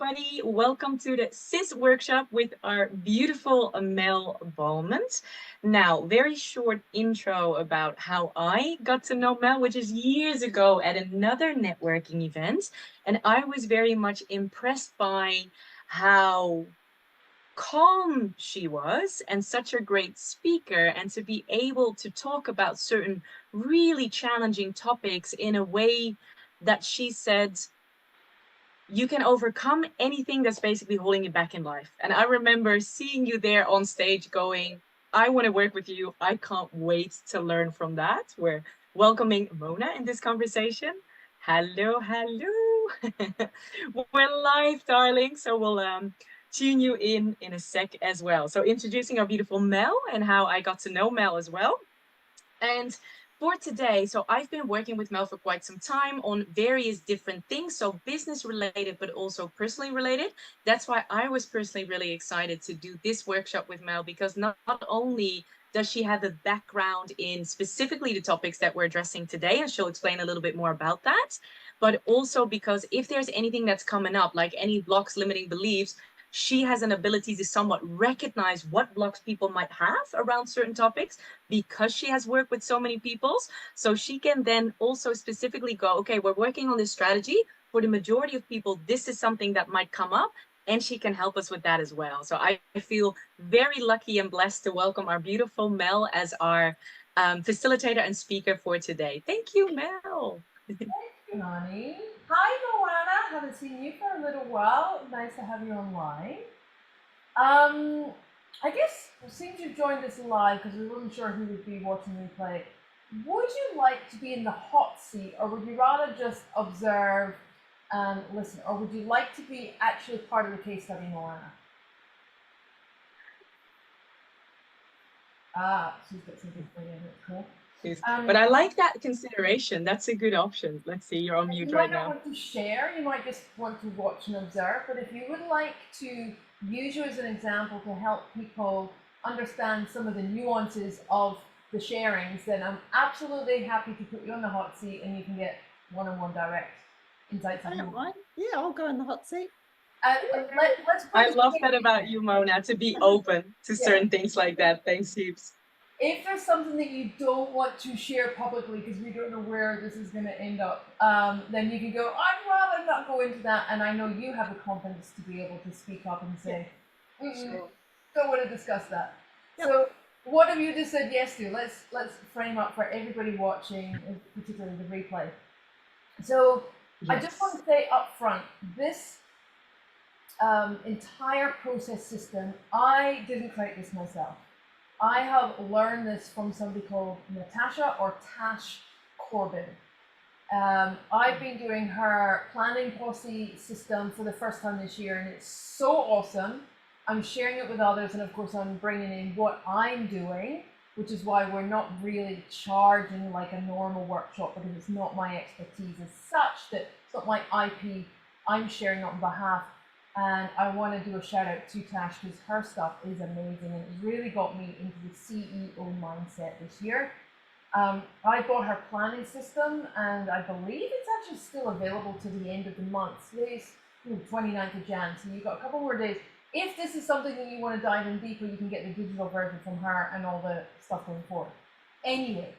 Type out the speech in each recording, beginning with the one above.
everybody. Welcome to the SIS workshop with our beautiful Mell Balment. Now, very short intro about how I got to know Mel, which is years ago at another networking event. And I was very much impressed by how calm she was and such a great speaker, and to be able to talk about certain really challenging topics in a way that she said you can overcome anything that's basically holding you back in life. And I remember seeing you there on stage going, I want to work with you. I can't wait to learn from that. We're welcoming Mona in this conversation. Hello, hello. We're live, darling. So we'll tune you in a sec as well. So introducing our beautiful Mel and how I got to know Mel as well. And for today, so I've been working with Mel for quite some time on various different things, so business related, but also personally related. That's why I was personally really excited to do this workshop with Mel, because not only does she have a background in specifically the topics that we're addressing today, and she'll explain a little bit more about that, but also because if there's anything that's coming up, like any blocks, limiting beliefs, she has an ability to somewhat recognize what blocks people might have around certain topics because she has worked with so many people. So she can then also specifically go, okay, we're working on this strategy. For the majority of people, this is something that might come up, and she can help us with that as well. So I feel very lucky and blessed to welcome our beautiful Mel as our facilitator and speaker for today. Thank you, Mel. Thank you, honey. Hi, Moana. Haven't seen you for a little while. Nice to have you online. I guess since you joined us live, because we weren't sure who would be watching replay, would you like to be in the hot seat, or would you rather just observe and listen, or would you like to be actually part of the case study, Moana? She's got something for you. Cool. But I like that consideration. That's a good option. Let's see, you're on mute right now. You might not want to share, you might just want to watch and observe, but if you would like to use you as an example to help people understand some of the nuances of the sharings, then I'm absolutely happy to put you on the hot seat and you can get one-on-one direct insights. I don't mind. Yeah, I'll go in the hot seat. I love that about you, Mona, to be open to certain things like that. Thanks, heaps. If there's something that you don't want to share publicly because we don't know where this is going to end up, then you can go, I'd rather not go into that. And I know you have the confidence to be able to speak up and say, don't want to discuss that. Yep. So what have you just said yes to? Let's frame up for everybody watching, particularly the replay. So yes. I just want to say up front, this entire process system, I didn't create this myself. I have learned this from somebody called Natasha or Tash Corbin. I've been doing her planning posse system for the first time this year, and it's so awesome. I'm sharing it with others, and of course I'm bringing in what I'm doing, which is why we're not really charging like a normal workshop, because it's not my expertise as such, that it's not my IP. I'm sharing it on behalf. And I want to do a shout out to Tash, because her stuff is amazing and it's really got me into the CEO mindset this year. I bought her planning system, and I believe it's actually still available to the end of the month. Today's 29th of Jan, so you've got a couple more days. If this is something that you want to dive in deeper, you can get the digital version from her and all the stuff going forward. Anyway,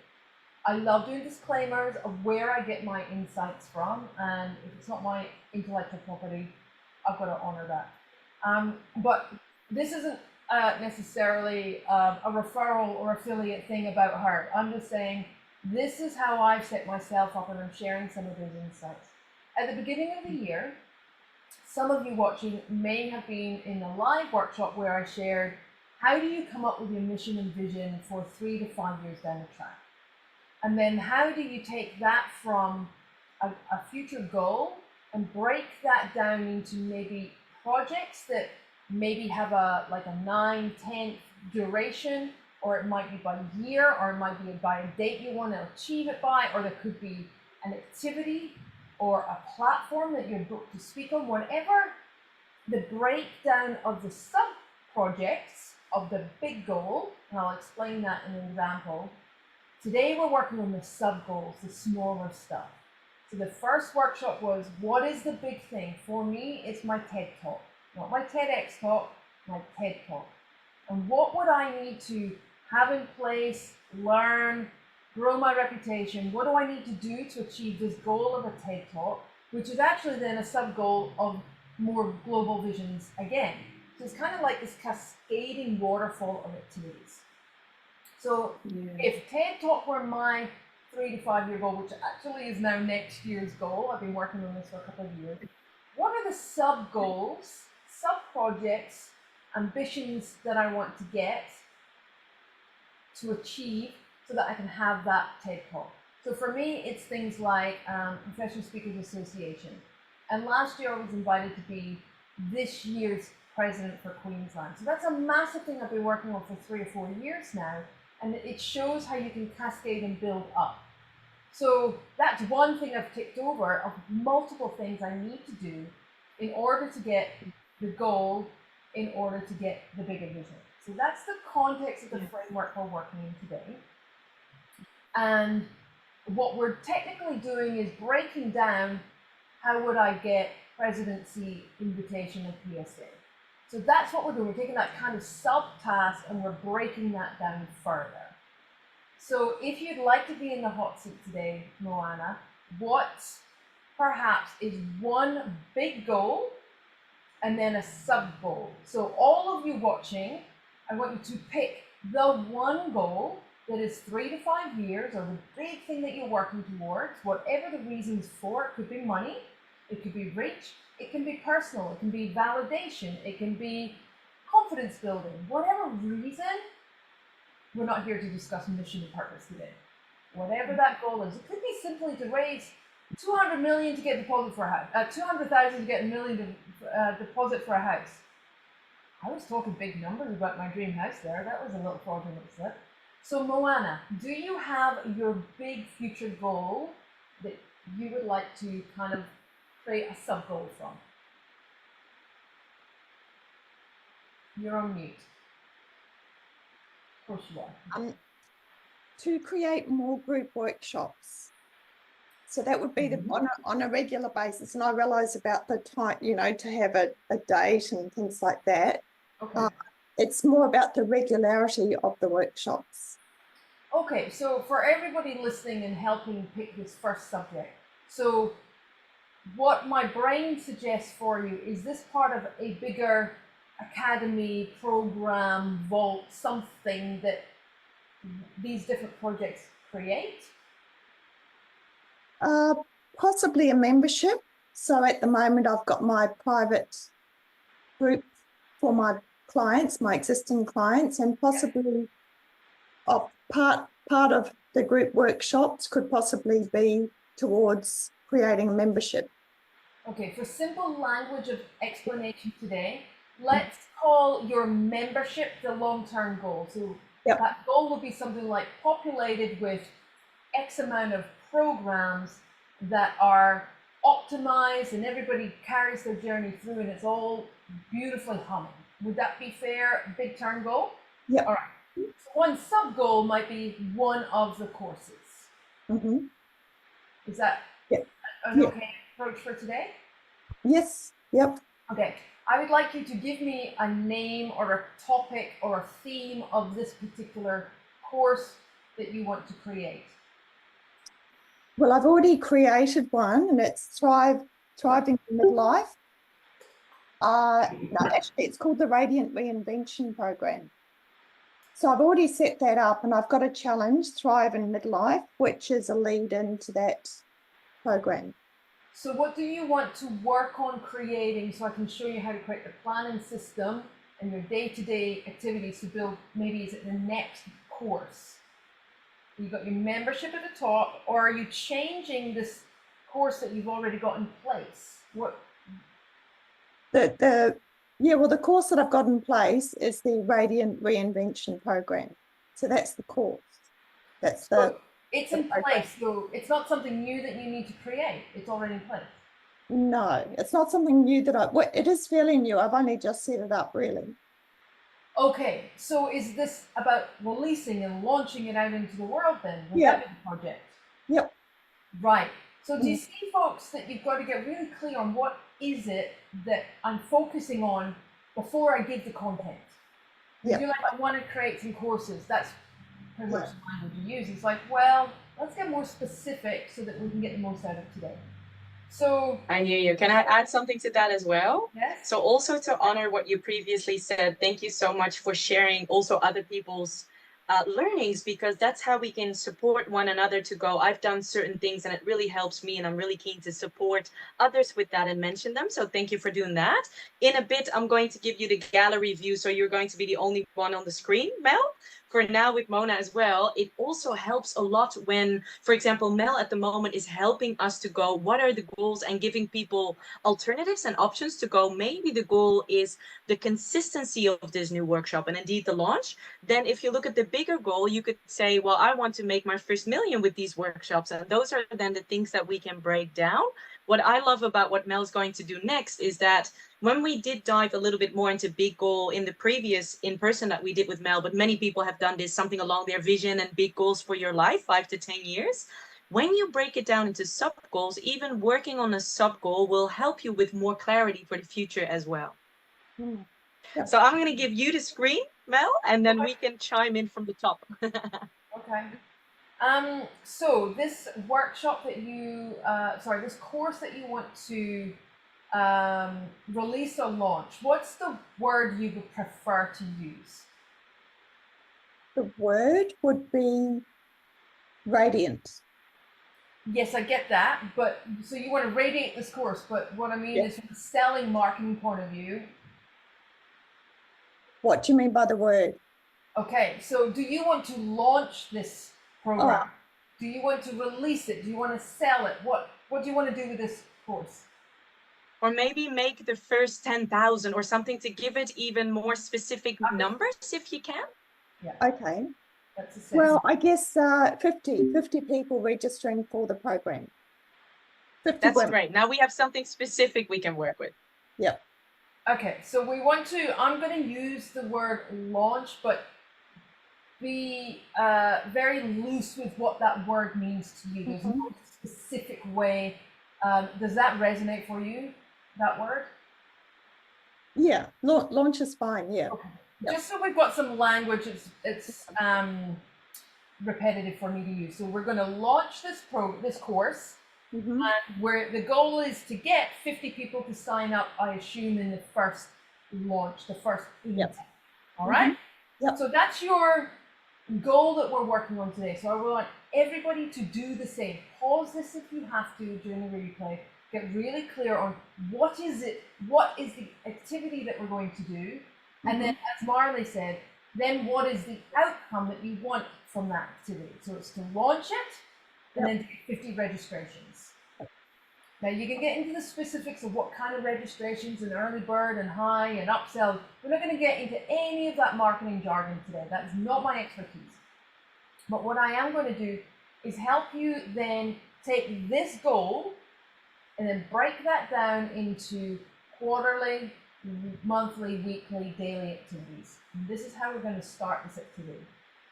I love doing disclaimers of where I get my insights from, and if it's not my intellectual property, I've got to honor that. But this isn't necessarily a referral or affiliate thing about her. I'm just saying this is how I've set myself up, and I'm sharing some of those insights. At the beginning of the year, some of you watching may have been in the live workshop where I shared, how do you come up with your mission and vision for 3 to 5 years down the track? And then how do you take that from a future goal and break that down into maybe projects that maybe have a 9-10 duration, or it might be by year, or it might be by a date you want to achieve it by, or there could be an activity or a platform that you're booked to speak on, whatever the breakdown of the sub-projects of the big goal, and I'll explain that in an example. Today we're working on the sub-goals, the smaller stuff. So the first workshop was, what is the big thing? For me, it's my TED Talk. Not my TEDx talk, my TED Talk. And what would I need to have in place, learn, grow my reputation? What do I need to do to achieve this goal of a TED Talk, which is actually then a sub-goal of more global visions again. So it's kind of like this cascading waterfall of activities. So if TED Talk were my 3 to 5 year goal, which actually is now next year's goal, I've been working on this for a couple of years, what are the sub-goals, sub-projects, ambitions that I want to get to achieve so that I can have that TED Talk? So for me, it's things like Professional Speakers Association. And last year I was invited to be this year's president for Queensland. So that's a massive thing I've been working on for 3 or 4 years now. And it shows how you can cascade and build up. So that's one thing I've ticked over of multiple things I need to do in order to get the goal, in order to get the bigger vision. So that's the context of the framework we're working in today. And what we're technically doing is breaking down how would I get presidency, invitation, and PSA. So that's what we're doing. We're taking that kind of sub-task and we're breaking that down further. So if you'd like to be in the hot seat today, Moana, what perhaps is one big goal and then a sub-goal? So all of you watching, I want you to pick the one goal that is 3 to 5 years, or the big thing that you're working towards, whatever the reasons for it. Could be money, it could be reach, it can be personal, it can be validation, it can be confidence building, whatever reason. We're not here to discuss mission and purpose today. Whatever that goal is, it could be simply to raise 200 million to get deposit for a house, 200,000 to get a million deposit for a house. I was talking big numbers about my dream house there. That was a little fraudulent slip. So Moana, do you have your big future goal that you would like to kind of create a sub-goal from? You're on mute. Of course you are. To create more group workshops. So that would be on a regular basis. And I realise about the time, to have a date and things like that. Okay. It's more about the regularity of the workshops. Okay, so for everybody listening and helping pick this first subject, so what my brain suggests for you is this part of a bigger academy, program, vault, something that these different projects create? Possibly a membership. So at the moment, I've got my private group for my clients, my existing clients, and possibly part of the group workshops could possibly be towards creating a membership. Okay, for simple language of explanation today, let's call your membership the long-term goal. So that goal would be something like populated with X amount of programs that are optimized and everybody carries their journey through and it's all beautifully humming. Would that be fair? Big term goal? Yeah. All right. So one sub goal might be one of the courses. Mm-hmm. Is that an okay approach for today? Yes. Yep. Okay. I would like you to give me a name or a topic or a theme of this particular course that you want to create. Well, I've already created one, and it's Thriving Midlife. No, actually, it's called the Radiant Reinvention Program. So I've already set that up, and I've got a challenge, Thrive in Midlife, which is a lead into that program. So what do you want to work on creating so I can show you how to create the planning system and your day-to-day activities to build, maybe is it the next course? You've got your membership at the top, or are you changing this course that you've already got in place? What? The course that I've got in place is the Radiant Reinvention Program. So that's the course. That's the. It's in place, so it's not something new that you need to create. It's already in place. No, it's not something new it is fairly new. I've only just set it up, really. Okay, so is this about releasing and launching it out into the world then? Would that be the project? Yep. Right. So do you see, folks, that you've got to get really clear on what is it that I'm focusing on before I give the content? Because you're like, I want to create some courses. That's pretty much the language you use. It's like, well, let's get more specific so that we can get the most out of today. So I hear you. Can I add something to that as well? yes. So also to honor what you previously said, thank you so much for sharing also other people's learnings, because that's how we can support one another to go, I've done certain things and it really helps me and I'm really keen to support others with that and mention them. So thank you for doing that. In a bit, I'm going to give you the gallery view. So you're going to be the only one on the screen, Mel. For now with Mona as well, it also helps a lot when, for example, Mel at the moment is helping us to go, what are the goals, and giving people alternatives and options to go. Maybe the goal is the consistency of this new workshop and indeed the launch. Then if you look at the bigger goal, you could say, well, I want to make my first million with these workshops. And those are then the things that we can break down. What I love about what Mel's going to do next is that when we did dive a little bit more into big goal in the previous in-person that we did with Mel, but many people have done this, something along their vision and big goals for your life, 5 to 10 years. When you break it down into sub goals, even working on a sub goal will help you with more clarity for the future as well. Yep. So I'm going to give you the screen, Mel, and then we can chime in from the top. Okay. So this workshop that you, this course that you want to release or launch, what's the word you would prefer to use? The word would be radiant. Yes, I get that, but so you want to radiate this course, but what I mean is from a selling marketing point of view. What do you mean by the word? Okay, so do you want to launch this program? Do you want to release it? Do you want to sell it? What do you want to do with this course? Or maybe make the first 10,000 or something to give it even more specific numbers if you can. Yeah. Okay. That's well, I guess 50 people registering for the program. 50 That's women. great. Now we have something specific we can work with. Yep. Okay, so we want to, I'm going to use the word launch, but be very loose with what that word means to you. There's no specific way. Does that resonate for you, that word? Yeah, launch is fine, yeah. Okay. Yep. Just so we've got some language, it's repetitive for me to use. So we're going to launch this course, and where the goal is to get 50 people to sign up, I assume, in the first launch, the first intake. All right? Yep. So that's your goal that we're working on today. So I want everybody to do the same. Pause this if you have to during the replay. Get really clear on what is the activity that we're going to do, and then, as Marley said, then what is the outcome that you want from that activity. So it's to launch it and then to get 50 registrations. Now you can get into the specifics of what kind of registrations and early bird and high and upsell. We're not going to get into any of that marketing jargon today. That is not my expertise. But what I am going to do is help you then take this goal and then break that down into quarterly, monthly, weekly, daily activities. And this is how we're going to start this activity.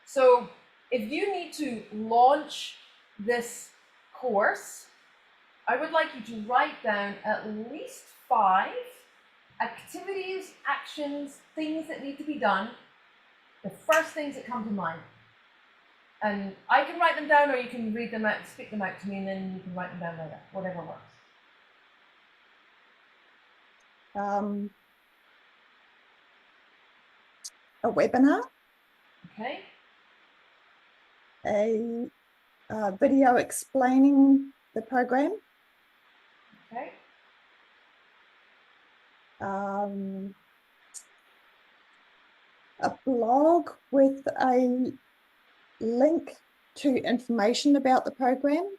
So if you need to launch this course, I would like you to write down at least 5 activities, actions, things that need to be done, the first things that come to mind. And I can write them down, or you can read them out, speak them out to me, and then you can write them down later, whatever works. A webinar. Okay. A video explaining the program. Okay. A blog with a link to information about the program.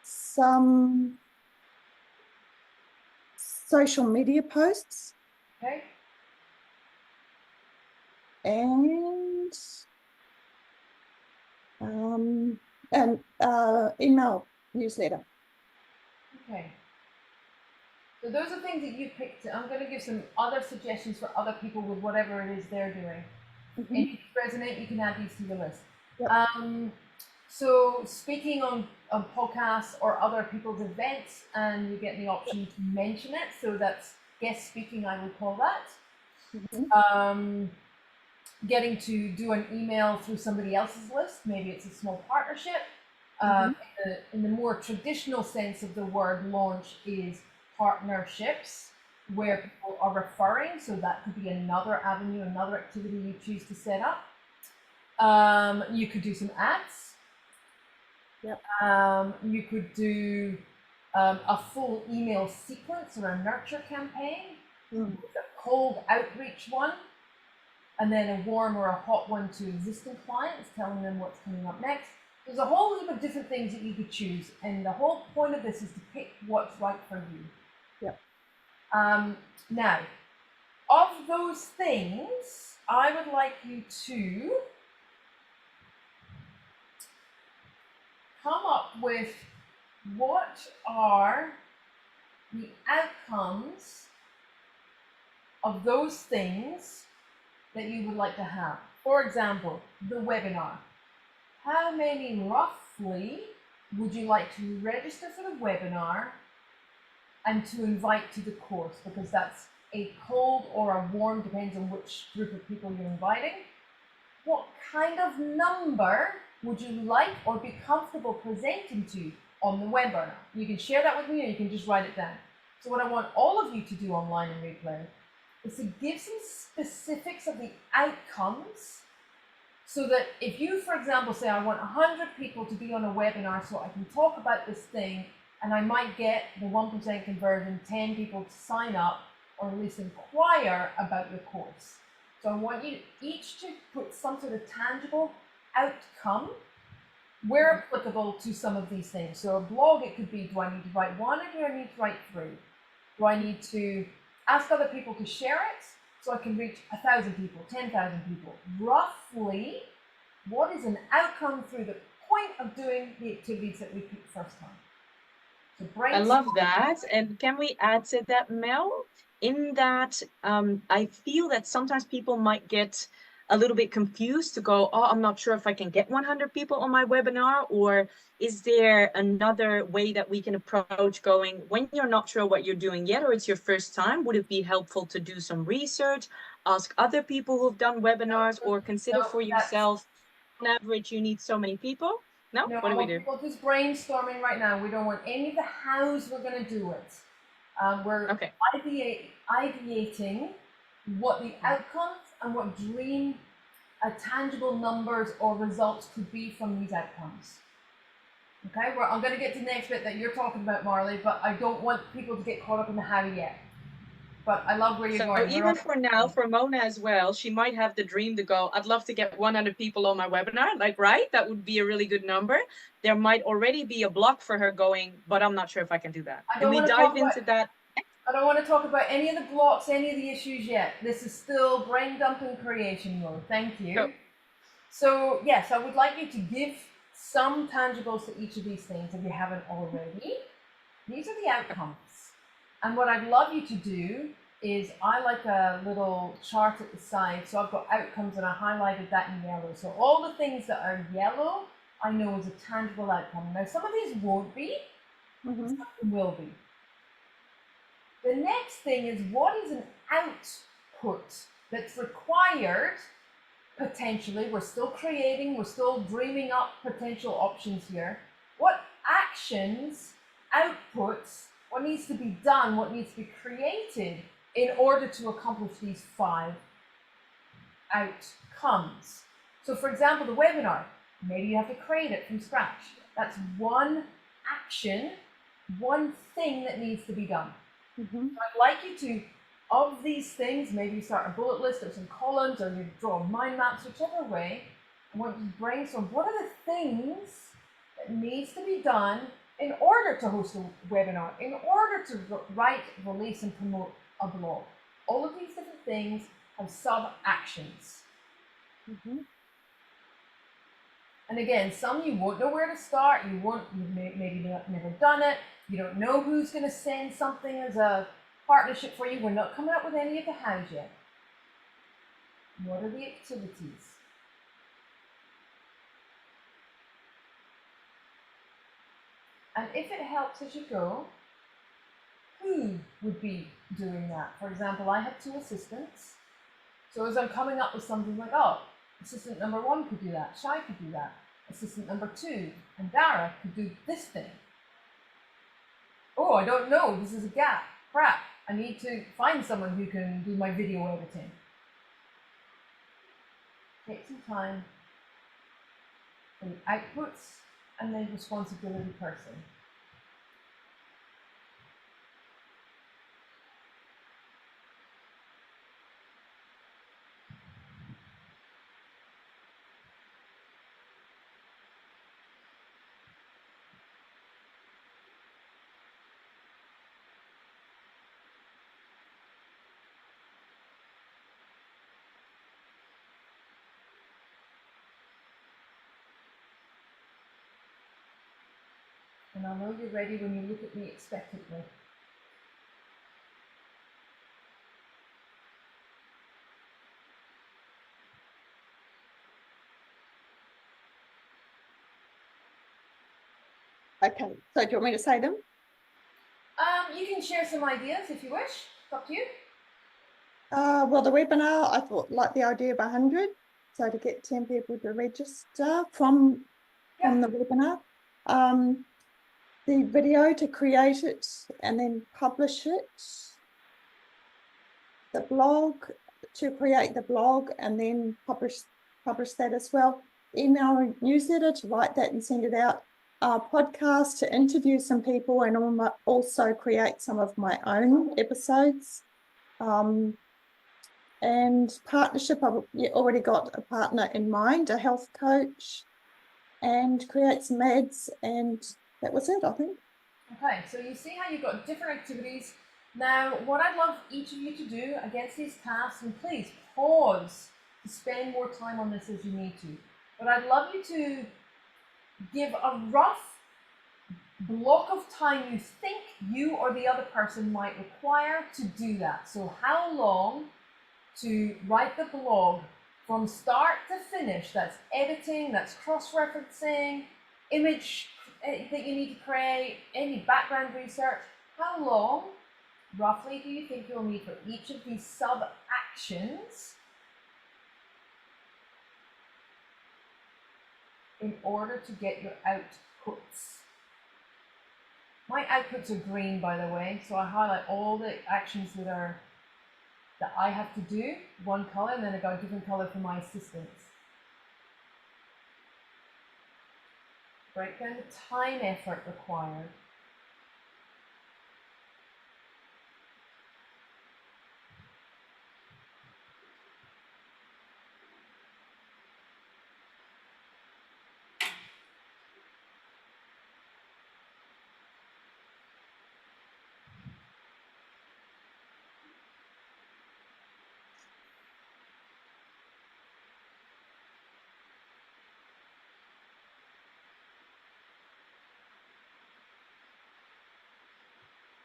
Some social media posts. Okay. And email newsletter. Okay. So those are things that you picked. I'm going to give some other suggestions for other people with whatever it is they're doing. If you resonate, you can add these to your list. Yep. So speaking on podcasts or other people's events, and you get the option to mention it. So that's guest speaking, I would call that. Mhm. Getting to do an email through somebody else's list. Maybe it's a small partnership. Mhm. In the more traditional sense of the word launch is partnerships where people are referring. So that could be another avenue, another activity you choose to set up. You could do some ads. Yep. You could do a full email sequence or a nurture campaign, Mm. a cold outreach one, and then a warm or a hot one to existing clients, telling them what's coming up next. There's a whole heap of different things that you could choose, and the whole point of this is to pick what's right for you. Yep. Now, of those things, I would like you to come up with what are the outcomes of those things that you would like to have. For example, the webinar. How many roughly would you like to register for the webinar and to invite to the course? Because that's a cold or a warm, depends on which group of people you're inviting. What kind of number would you like or be comfortable presenting to on the webinar? You can share that with me, or you can just write it down. So what I want all of you to do online in replay is to give some specifics of the outcomes, so that if you, for example, say I want 100 people to be on a webinar so I can talk about this thing, and I might get the 1% conversion, 10 people to sign up or at least inquire about your course. So I want you each to put some sort of tangible outcome where applicable to some of these things. So a blog, it could be, do I need to write one or do I need to write three? Do I need to ask other people to share it so I can reach 1,000 people, 10,000 people? Roughly, what is an outcome through the point of doing the activities that we picked first time? So I love brainstorm. that. And can we add to that, Mel? In that, I feel that sometimes people might get a little bit confused to go, oh, I'm not sure if I can get 100 people on my webinar, or is there another way that we can approach going when you're not sure what you're doing yet, or it's your first time? Would it be helpful to do some research, ask other people who've done webinars, or consider No, for that's yourself, on average, you need so many people? No? no. What I do we want do? people just brainstorming right now. We don't want any of the hows we're going to do it. We're Okay. ideating what the outcomes and what dream tangible numbers or results could be from these outcomes. Okay, I'm going to get to the next bit that you're talking about, Marley, but I don't want people to get caught up in the how yet. But I love where you're So going. even for now, for Mona as well, she might have the dream to go, I'd love to get 100 people on my webinar. Like, right? That would be a really good number. There might already be a block for her going, but I'm not sure if I can do that. I Can don't we want to dive talk into about. that? I don't want to talk about any of the blocks, any of the issues yet. This is still brain dumping creation mode. Thank you. Go. So yes, I would like you to give some tangibles to each of these things if you haven't already. These are the outcomes. And what I'd love you to do is, I like a little chart at the side. So I've got outcomes and I highlighted that in yellow. So all the things that are yellow, I know is a tangible outcome. Now some of these won't be, Mhm. some will be. The next thing is, what is an output that's required potentially? We're still creating, we're still dreaming up potential options here. What actions, outputs, what needs to be done, what needs to be created in order to accomplish these 5 outcomes? So for example, the webinar, maybe you have to create it from scratch. That's one action, one thing that needs to be done. Mhm. I'd like you to, of these things, maybe you start a bullet list or some columns, or you draw mind maps, whichever way. I want you to brainstorm, what are the things that needs to be done in order to host a webinar, in order to write, release, and promote a blog. All of these different things have sub-actions. Mhm. And again, some you won't know where to start, you've maybe never done it, you don't know who's going to send something as a partnership for you. We're not coming up with any of the hows yet. What are the activities? And if it helps as you go, who would be doing that? For example, I have 2 assistants. So as I'm coming up with something like, oh, assistant number 1 could do that, Shai could do that, assistant number 2 and Dara could do this thing. Oh, I don't know, this is a gap. Crap, I need to find someone who can do my video editing. Take some time for the outputs and the responsibility person. And I'll know you're ready when you look at me expectantly. Okay, so do you want me to say them? You can share some ideas if you wish. It's up to you. Well, the webinar, I thought like the idea of 100. So to get 10 people to register from the webinar. The video, to create it and then publish it. The blog, to create the blog and then publish that as well. Email newsletter, to write that and send it out. Podcast, to interview some people and also create some of my own episodes. And partnership, I've already got a partner in mind, a health coach, and create some ads, and that was it, I think. Okay, so you see how you've got different activities. Now, what I'd love each of you to do against these tasks, and please pause to spend more time on this as you need to, but I'd love you to give a rough block of time you think you or the other person might require to do that. So how long to write the blog from start to finish? That's editing, that's cross-referencing, image that you need to create, any background research. How long roughly do you think you'll need for each of these sub-actions in order to get your outputs? My outputs are green, by the way, so I highlight all the actions that I have to do, one color, and then I got a different color for my assistants. Break down the time effort required.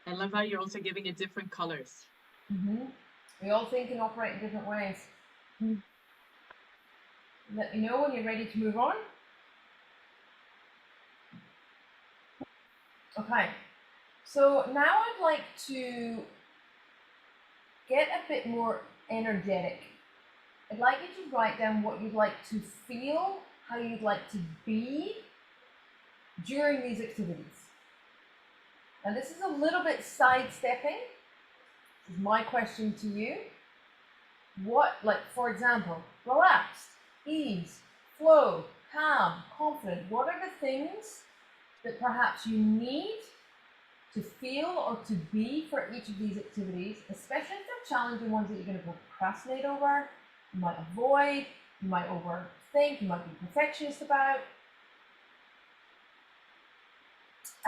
I love how you're also giving it different colors. We all think and operate in different ways. Let me know when you're ready to move on. Okay, so now I'd like to get a bit more energetic. I'd like you to write down what you'd like to feel, how you'd like to be during these activities. Now this is a little bit sidestepping. This is my question to you. What, like for example, relaxed, ease, flow, calm, confident. What are the things that perhaps you need to feel or to be for each of these activities, especially if they're challenging ones that you're going to procrastinate over, you might avoid, you might overthink, you might be perfectionist about.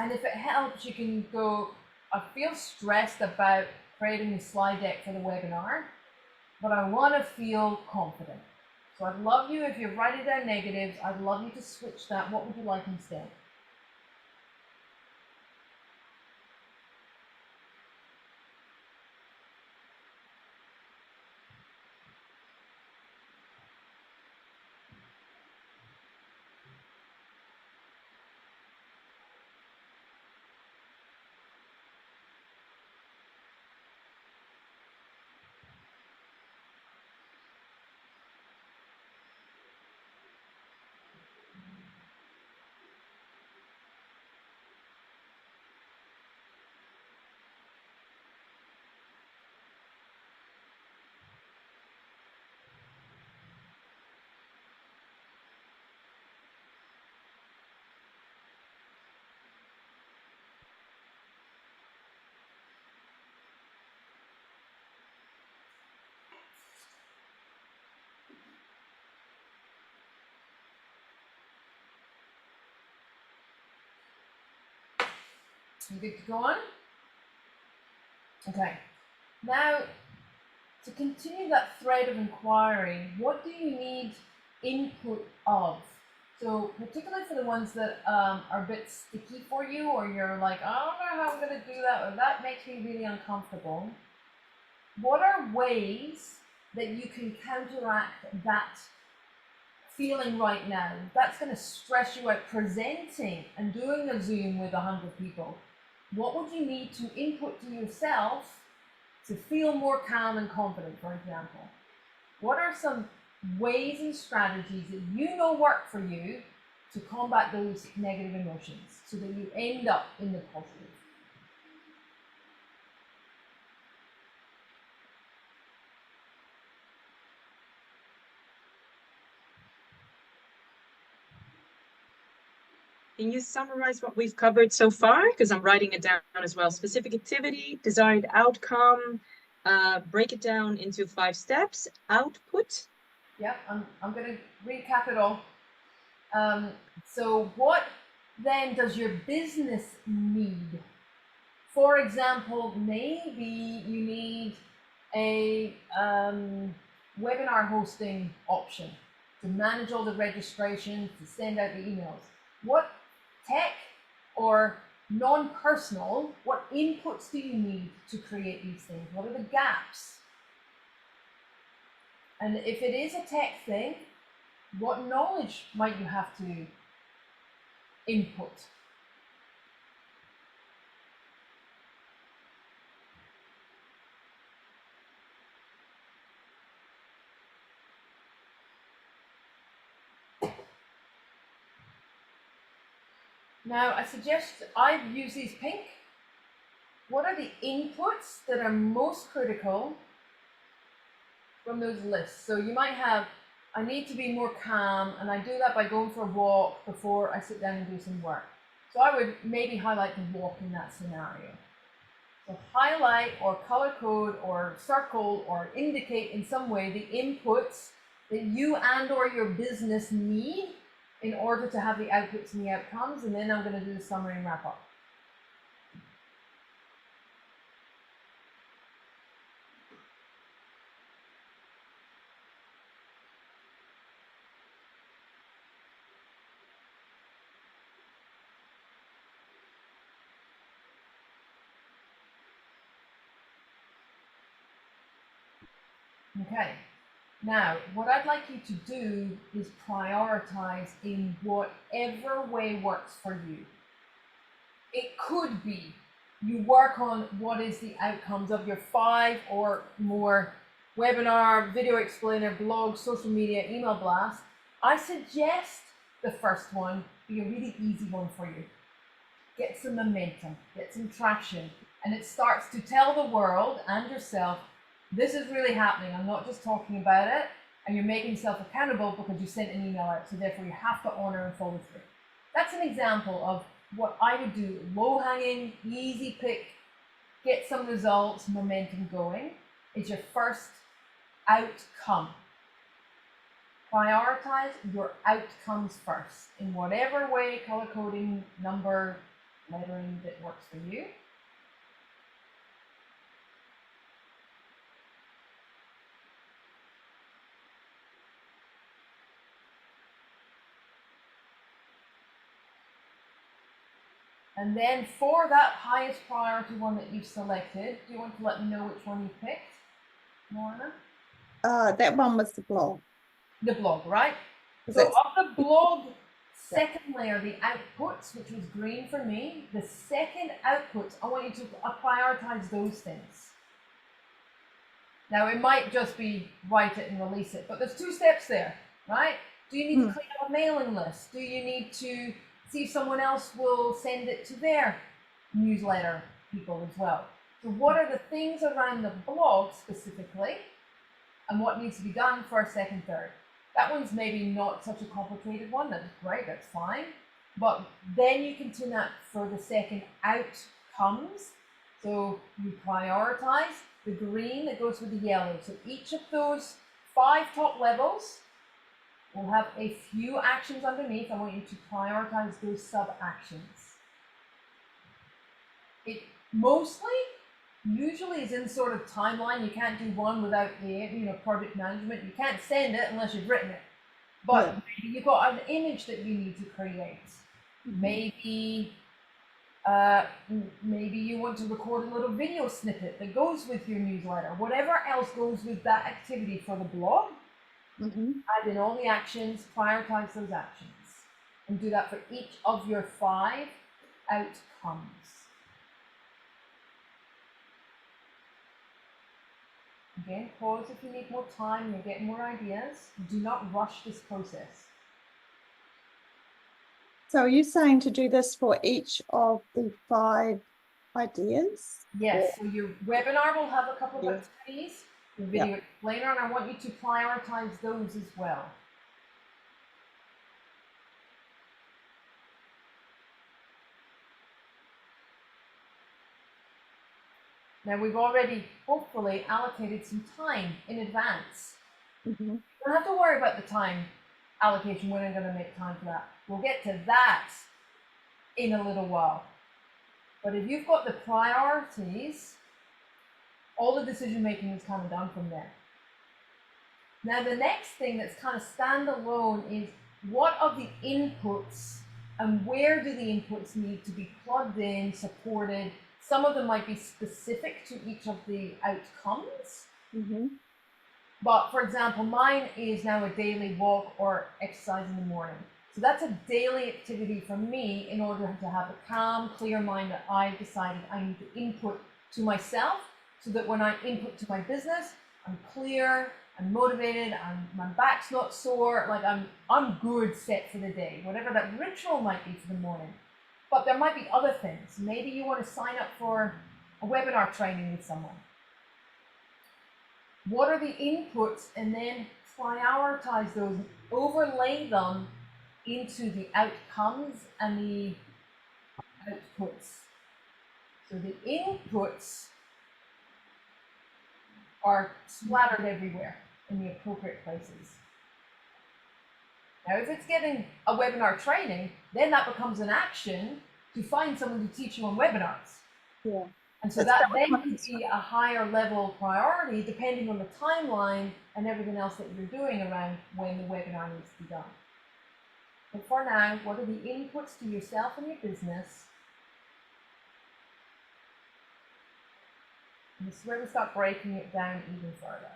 And if it helps, you can go, I feel stressed about creating a slide deck for the webinar, but I want to feel confident. So I'd love you, if you're writing down negatives, I'd love you to switch that. What would you like instead? You good to go on? Okay. Now, to continue that thread of inquiry, what do you need input of? So particularly for the ones that are a bit sticky for you, or you're like, I don't know how I'm going to do that, or that makes me really uncomfortable. What are ways that you can counteract that feeling right now? That's going to stress you out presenting and doing a Zoom with 100 people. What would you need to input to yourself to feel more calm and confident, for example? What are some ways and strategies that you know work for you to combat those negative emotions so that you end up in the positive? Can you summarize what we've covered so far? Because I'm writing it down as well. Specific activity, desired outcome, break it down into 5 steps, output. Yep, I'm going to recap it all. So what then does your business need? For example, maybe you need a webinar hosting option to manage all the registrations, to send out the emails. What tech or non-personal, what inputs do you need to create these things? What are the gaps? And if it is a tech thing, what knowledge might you have to input? Now, I suggest I use these pink. What are the inputs that are most critical from those lists? So you might have, I need to be more calm, and I do that by going for a walk before I sit down and do some work. So I would maybe highlight the walk in that scenario. So highlight or color code or circle or indicate in some way the inputs that you and or your business need in order to have the outputs and the outcomes, and then I'm going to do the summary and wrap up. Okay, now what I'd like you to do is prioritize in whatever way works for you. It could be you work on what is the outcomes of your 5 or more webinar, video explainer, blog, social media, email blast. I suggest the first one be a really easy one for you. Get some momentum, get some traction, and it starts to tell the world and yourself, this is really happening. I'm not just talking about it, and you're making yourself accountable because you sent an email out, so therefore you have to honor and follow through. That's an example of what I would do. Low-hanging, easy pick, get some results, momentum going, is your first outcome. Prioritize your outcomes first in whatever way, color coding, number, lettering that works for you. And then for that highest priority one that you've selected, do you want to let me know which one you picked, Lorna? That one was the blog. The blog, right? Was So it- of the blog second layer, the outputs, which was green for me, the second outputs, I want you to prioritize those things. Now it might just be write it and release it, but there's 2 steps there, right? Do you need to clean up a mailing list? Do you need to see if someone else will send it to their newsletter people as well? So what are the things around the blog specifically, and what needs to be done for a second, third? That one's maybe not such a complicated one. That's great, that's fine. But then you can tune that for the second outcomes. So you prioritize the green that goes with the yellow. So each of those 5 top levels will have a few actions underneath. I want you to prioritize those sub actions. it mostly usually is in sort of timeline. You can't do one without the project management. You can't send it unless you've written it. But maybe you've got an image that you need to create. Maybe maybe you want to record a little video snippet that goes with your newsletter. Whatever else goes with that activity for the blog, add in all the actions, prioritize those actions, and do that for each of your 5 outcomes. Again, pause if you need more time, you're getting more ideas. Do not rush this process. So are you saying to do this for each of the 5 ideas? Yes, so your webinar will have a couple of activities, the video explainer, and I want you to prioritize those as well. Now we've already hopefully allocated some time in advance. You don't have to worry about the time allocation, when I'm going to make time for that. We'll get to that in a little while. But if you've got the priorities, all the decision making is kind of done from there. Now the next thing that's kind of standalone is what are the inputs and where do the inputs need to be plugged in, supported. Some of them might be specific to each of the outcomes. But for example, mine is now a daily walk or exercise in the morning. So that's a daily activity for me in order to have a calm, clear mind that I've decided I need to input to myself so that when I input to my business, I'm clear, I'm motivated, my back's not sore, like I'm good, set for the day, whatever that ritual might be for the morning. But there might be other things. Maybe you want to sign up for a webinar training with someone. What are the inputs? And then prioritize those, overlay them into the outcomes and the outputs. So the inputs are splattered everywhere in the appropriate places. Now, if it's getting a webinar training, then that becomes an action to find someone to teach you on webinars. And so that then could be a higher level priority depending on the timeline and everything else that you're doing around when the webinar needs to be done. But for now, what are the inputs to yourself and your business? And this is where we start breaking it down even further.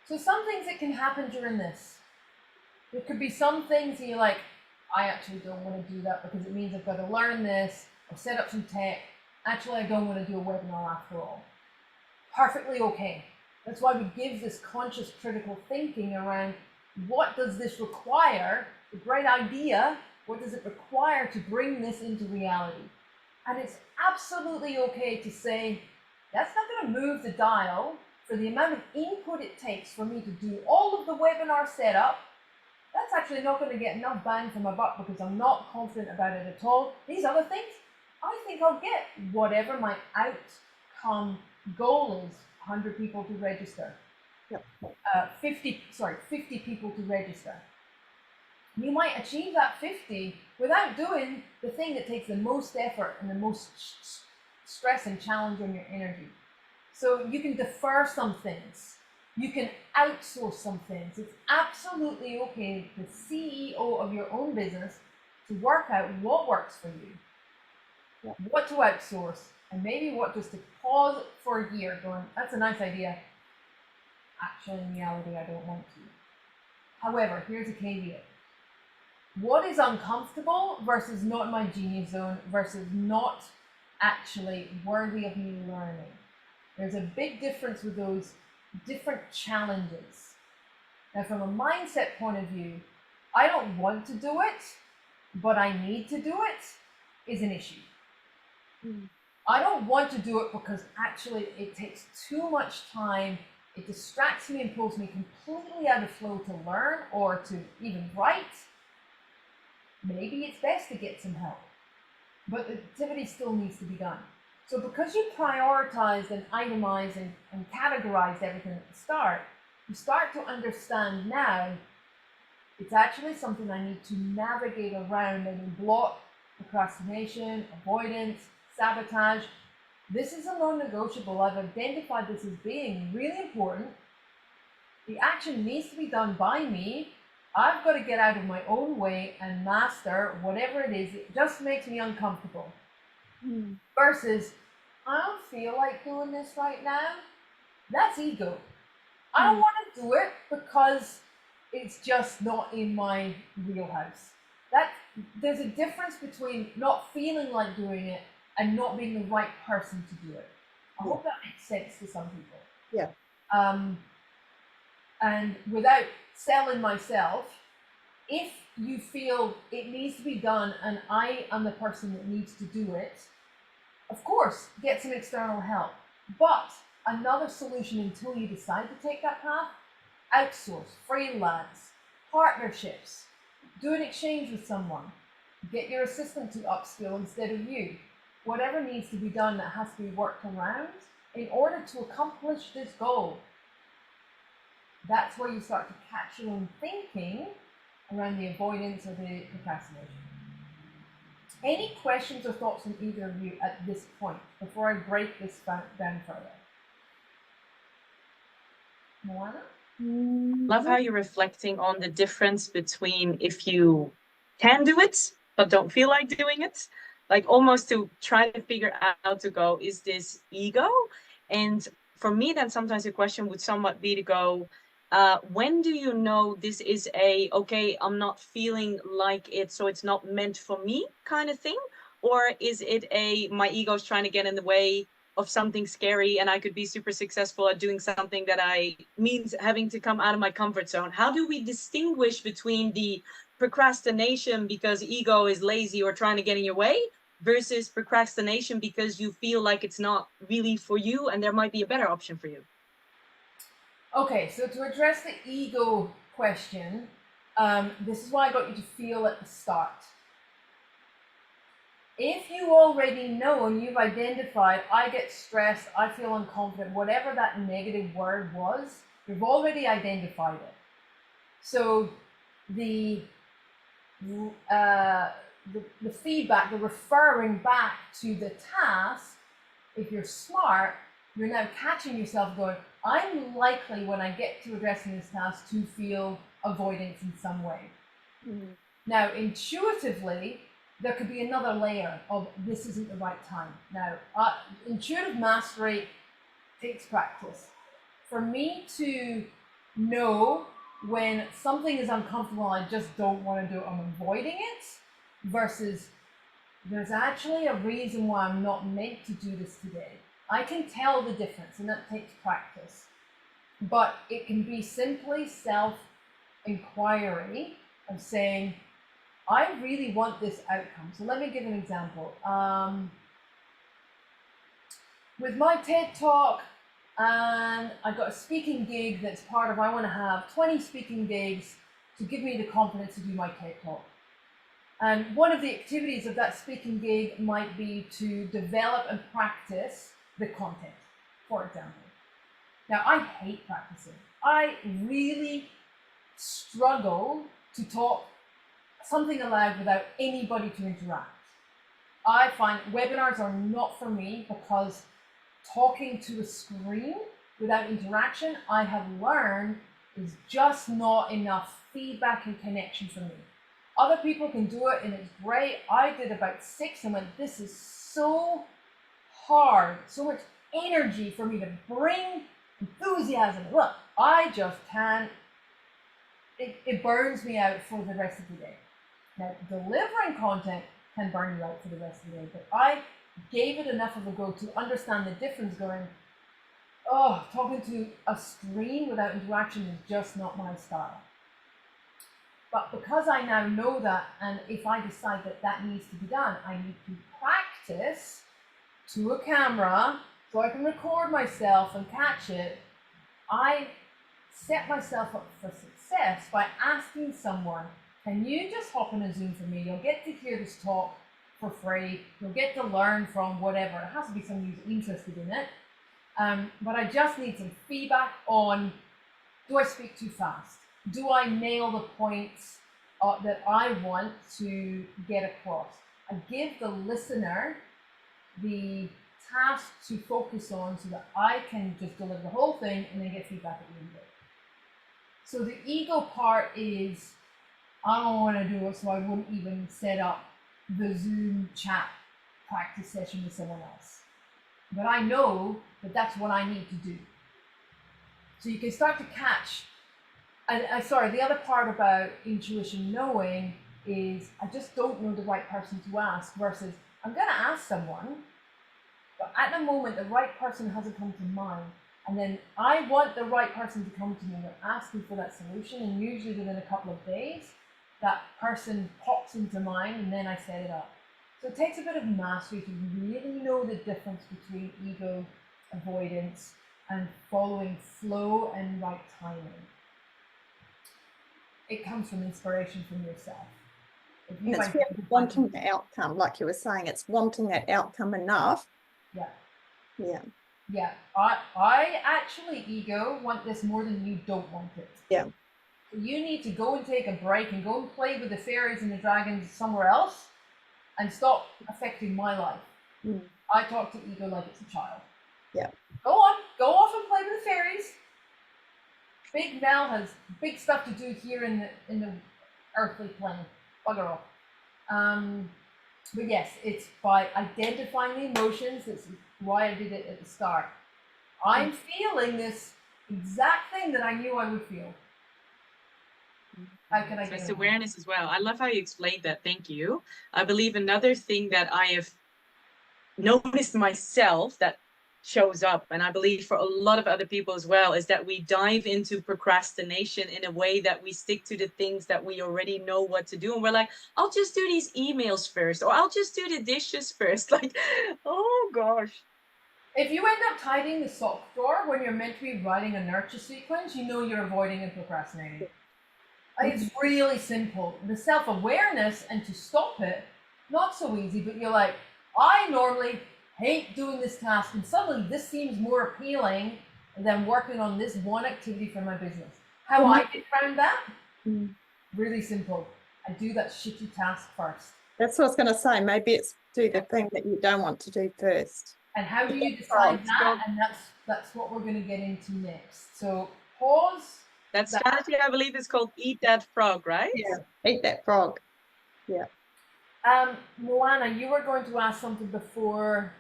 So some things that can happen during this. There could be some things that you're like, I actually don't want to do that because it means I've got to learn this or set up some tech. Actually, I don't want to do a webinar after all. Perfectly okay. That's why we give this conscious critical thinking around what does this require, the great idea, what does it require to bring this into reality? And it's absolutely okay to say, that's not going to move the dial for the amount of input it takes for me to do all of the webinar setup. That's actually not going to get enough bang for my buck because I'm not confident about it at all. These other things, I think I'll get whatever my outcome goal is. 100 people to register. 50 people to register. You might achieve that 50 without doing the thing that takes the most effort and the most stress and challenge on your energy. So you can defer some things. You can outsource some things. It's absolutely okay, the CEO of your own business, to work out what works for you, what to outsource, and maybe what just to pause for a year going, that's a nice idea. Actually, in reality, I don't want to. However, here's a caveat. What is uncomfortable versus not in my genius zone versus not actually worthy of me learning? There's a big difference with those different challenges. Now, from a mindset point of view, I don't want to do it, but I need to do it is an issue. I don't want to do it because actually it takes too much time, it distracts me and pulls me completely out of flow to learn or to even write, maybe it's best to get some help. But the activity still needs to be done. So because you prioritized and itemized and categorized everything at the start, you start to understand now it's actually something I need to navigate around and block procrastination, avoidance, sabotage. This is a non-negotiable. I've identified this as being really important. The action needs to be done by me. I've got to get out of my own way and master whatever it is that just makes me uncomfortable. Versus, I don't feel like doing this right now. That's ego. I don't want to do it because it's just not in my wheelhouse. There's a difference between not feeling like doing it and not being the right person to do it. I hope that makes sense to some people. Yeah. And without selling myself, if you feel it needs to be done and I am the person that needs to do it, of course, get some external help. But another solution until you decide to take that path, outsource, freelance, partnerships, do an exchange with someone, get your assistant to upskill instead of you. Whatever needs to be done that has to be worked around in order to accomplish this goal. That's where you start to catch your own thinking around the avoidance or the procrastination. Any questions or thoughts from either of you at this point before I break this down further? Moana? Love how you're reflecting on the difference between if you can do it but don't feel like doing it, like almost to try to figure out to go, is this ego? And for me, then sometimes the question would somewhat be to go, when do you know this is okay, I'm not feeling like it, so it's not meant for me kind of thing? Or is it my ego's trying to get in the way of something scary and I could be super successful at doing something that means having to come out of my comfort zone? How do we distinguish between the procrastination because ego is lazy or trying to get in your way versus procrastination because you feel like it's not really for you and there might be a better option for you? Okay, so to address the ego question, this is why I got you to feel at the start. If you already know and you've identified, I get stressed, I feel unconfident, whatever that negative word was, you've already identified it. So the feedback, the referring back to the task, if you're smart, you're now catching yourself going, I'm likely when I get to addressing this task to feel avoidance in some way. Now, intuitively, there could be another layer of this isn't the right time. Now, intuitive mastery takes practice. For me to know when something is uncomfortable, I just don't want to do it, I'm avoiding it, versus there's actually a reason why I'm not meant to do this today. I can tell the difference, and that takes practice. But it can be simply self-inquiry of saying, I really want this outcome. So let me give an example. With my TED Talk, and I got a speaking gig that's part of, I want to have 20 speaking gigs to give me the confidence to do my TED Talk. And one of the activities of that speaking gig might be to develop and practice the content, for example. Now, I hate practicing. I really struggle to talk something aloud without anybody to interact. I find webinars are not for me because talking to a screen without interaction, I have learned, is just not enough feedback and connection for me. Other people can do it and it's great. I did about 6 and went, this is so hard, so much energy for me to bring enthusiasm. Look, I just can't, it burns me out for the rest of the day. Now, delivering content can burn you out for the rest of the day, but I gave it enough of a go to understand the difference going, oh, talking to a screen without interaction is just not my style. But because I now know that, and if I decide that that needs to be done, I need to practice to a camera so I can record myself and catch it. I set myself up for success by asking someone, can you just hop on a Zoom for me? You'll get to hear this talk for free. You'll get to learn from whatever. It has to be someone who's interested in it. But I just need some feedback on, do I speak too fast? Do I nail the points that I want to get across? I give the listener the task to focus on so that I can just deliver the whole thing and then get feedback at the end of it. So the ego part is, I don't want to do it, so I wouldn't even set up the Zoom chat practice session with someone else. But I know that that's what I need to do. So you can start to catch, and sorry, the other part about intuition knowing is I just don't know the right person to ask versus I'm going to ask someone, but at the moment the right person hasn't come to mind. And then I want the right person to come to me. They're asking for that solution, and usually within a couple of days, that person pops into mind, and then I set it up. So it takes a bit of mastery to really know the difference between ego avoidance and following flow and right timing. It comes from inspiration from yourself. If you It's really wanting the outcome, like you were saying, it's wanting that outcome enough. Yeah. Yeah. Yeah, I actually, ego, want this more than you don't want it. Yeah. You need to go and take a break and go and play with the fairies and the dragons somewhere else and stop affecting my life. Mm. I talk to ego like it's a child. Yeah. Go on, go off and play with the fairies. Big Mel has big stuff to do here in the earthly plane. Bugger off. But yes, it's by identifying the emotions. That's why I did it at the start. I'm feeling this exact thing that I knew I would feel. How can I So get it's it? awareness as well. I love how you explained that. Thank you. I believe another thing that I have noticed myself that shows up, and I believe for a lot of other people as well, is that we dive into procrastination in a way that we stick to the things that we already know what to do, and we're like, I'll just do these emails first, or I'll just do the dishes first. Like, oh gosh. If you end up tidying the sock drawer when you're meant to be writing a nurture sequence, you know you're avoiding and procrastinating. It's really simple. The self-awareness and to stop it, not so easy, but you're like, I normally hate doing this task, and suddenly this seems more appealing than working on this one activity for my business. How I get around that? Really simple. I do that shitty task first. That's what I was going to say. Maybe it's do the thing that you don't want to do first. And how do you decide that? And that's what we're going to get into next. So pause. That strategy, I believe, is called eat that frog, right? Yeah, eat that frog. Yeah. Moana, you were going to ask something before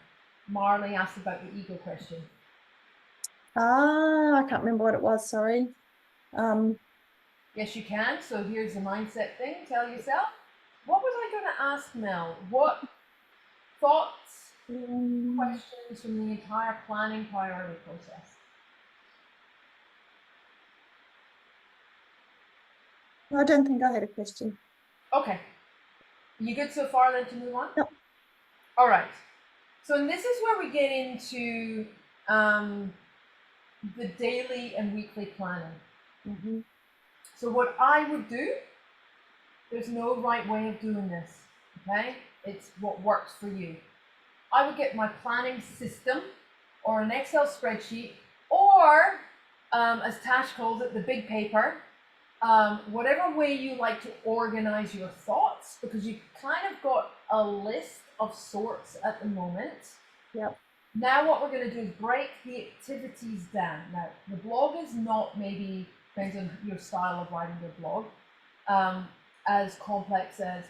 Marley asked about the ego question. I can't remember what it was, sorry. Yes, you can. So here's the mindset thing. Tell yourself. What was I going to ask Mel? What thoughts, questions from the entire planning priority process? I don't think I had a question. Okay. You good so far then to move on? Yep. All right. So this is where we get into the daily and weekly planning. So what I would do, there's no right way of doing this, okay? It's what works for you. I would get my planning system or an Excel spreadsheet or, as Tash calls it, the big paper. Whatever way you like to organize your thoughts, because you've kind of got a list of sorts at the moment. Yep. Now what we're going to do is break the activities down. Now, the blog is not, maybe depends on your style of writing your blog, as complex as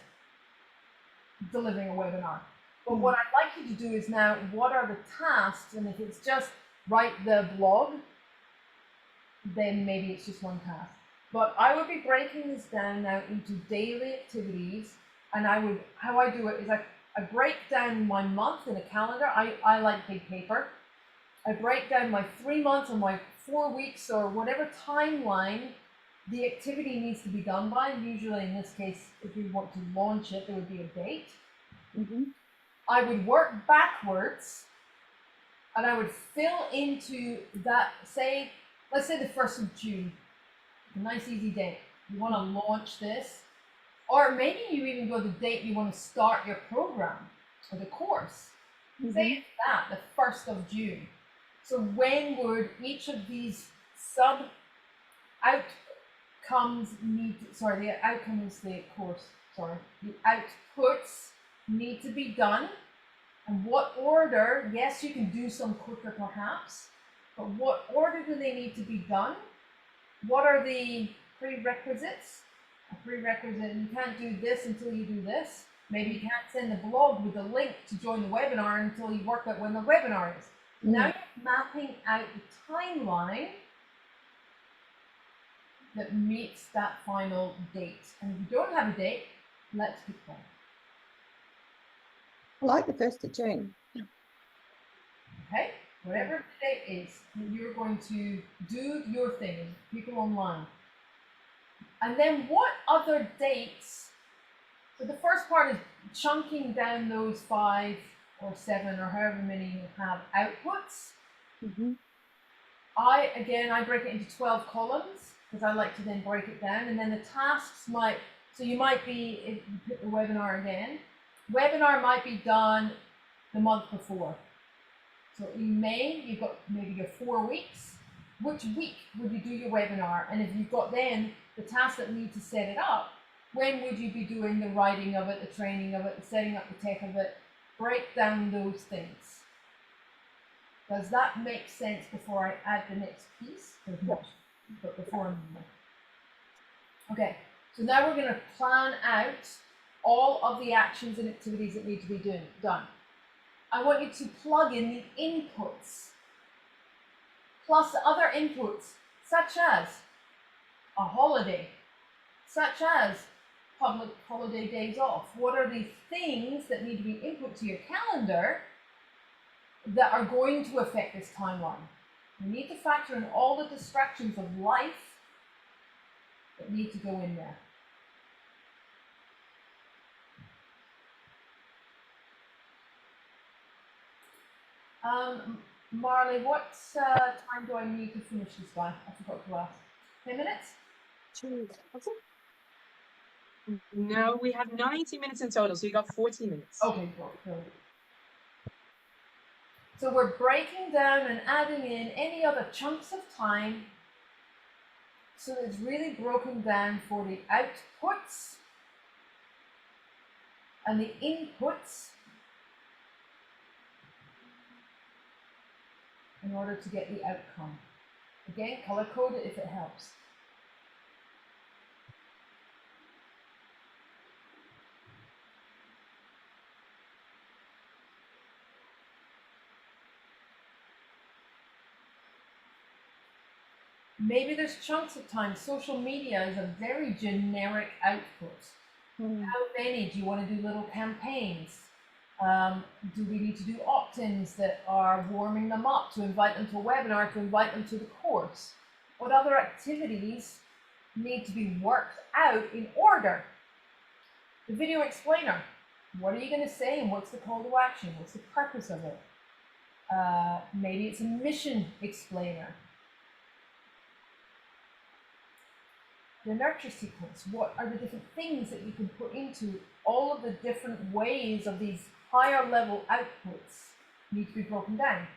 delivering a webinar. But what I'd like you to do is now, what are the tasks? And if it's just write the blog, then maybe it's just one task. But I would be breaking this down now into daily activities, and how I do it is I break down my month in a calendar. I like big paper. I break down my 3 months or my 4 weeks or whatever timeline the activity needs to be done by. Usually in this case, if we want to launch it, there would be a date. I would work backwards and I would fill into that, say let's say the 1st of June, a nice easy date. You want to launch this, or maybe you even go the date you want to start your program or the course. Say it's that, the 1st of June. So when would each of these sub outcomes the outcome is the course, the outputs need to be done, and what order? Yes, you can do some quicker perhaps, but what order do they need to be done? What are the prerequisites? A prerequisite, you can't do this until you do this. Maybe you can't send the blog with a link to join the webinar until you work out when the webinar is. Now you're mapping out the timeline that meets that final date. And if you don't have a date, let's pick one. I like the 1st of June. Okay? Whatever the date is, you're going to do your thing, people online. And then what other dates? So the first part is chunking down those 5 or 7 or however many you have outputs. I break it into 12 columns because I like to then break it down, and then the tasks you might be, if you pick the webinar again, webinar might be done the month before. So in May, you've got maybe your 4 weeks. Which week would you do your webinar? And if you've got then the tasks that need to set it up, when would you be doing the writing of it, the training of it, the setting up the tech of it? Break down those things. Does that make sense before I add the next piece? But before I'm done. Okay, so now we're going to plan out all of the actions and activities that need to be done. I want you to plug in the inputs, plus other inputs, such as a holiday, such as public holiday days off. What are the things that need to be input to your calendar that are going to affect this timeline? You need to factor in all the distractions of life that need to go in there. Marley, what time do I need to finish this by? I forgot to ask. 10 minutes? No, we have 90 minutes in total, so you got 40 minutes. Okay, good. So we're breaking down and adding in any other chunks of time so that it's really broken down for the outputs and the inputs in order to get the outcome. Again, color code it if it helps. Maybe there's chunks of time. Social media is a very generic output. How many? Do you want to do little campaigns? Do we need to do opt-ins that are warming them up to invite them to a webinar, to invite them to the course? What other activities need to be worked out in order? The video explainer. What are you going to say and what's the call to action? What's the purpose of it? Maybe it's a mission explainer. The nurture sequence, what are the different things that you can put into all of the different ways of these higher level outputs need to be broken down.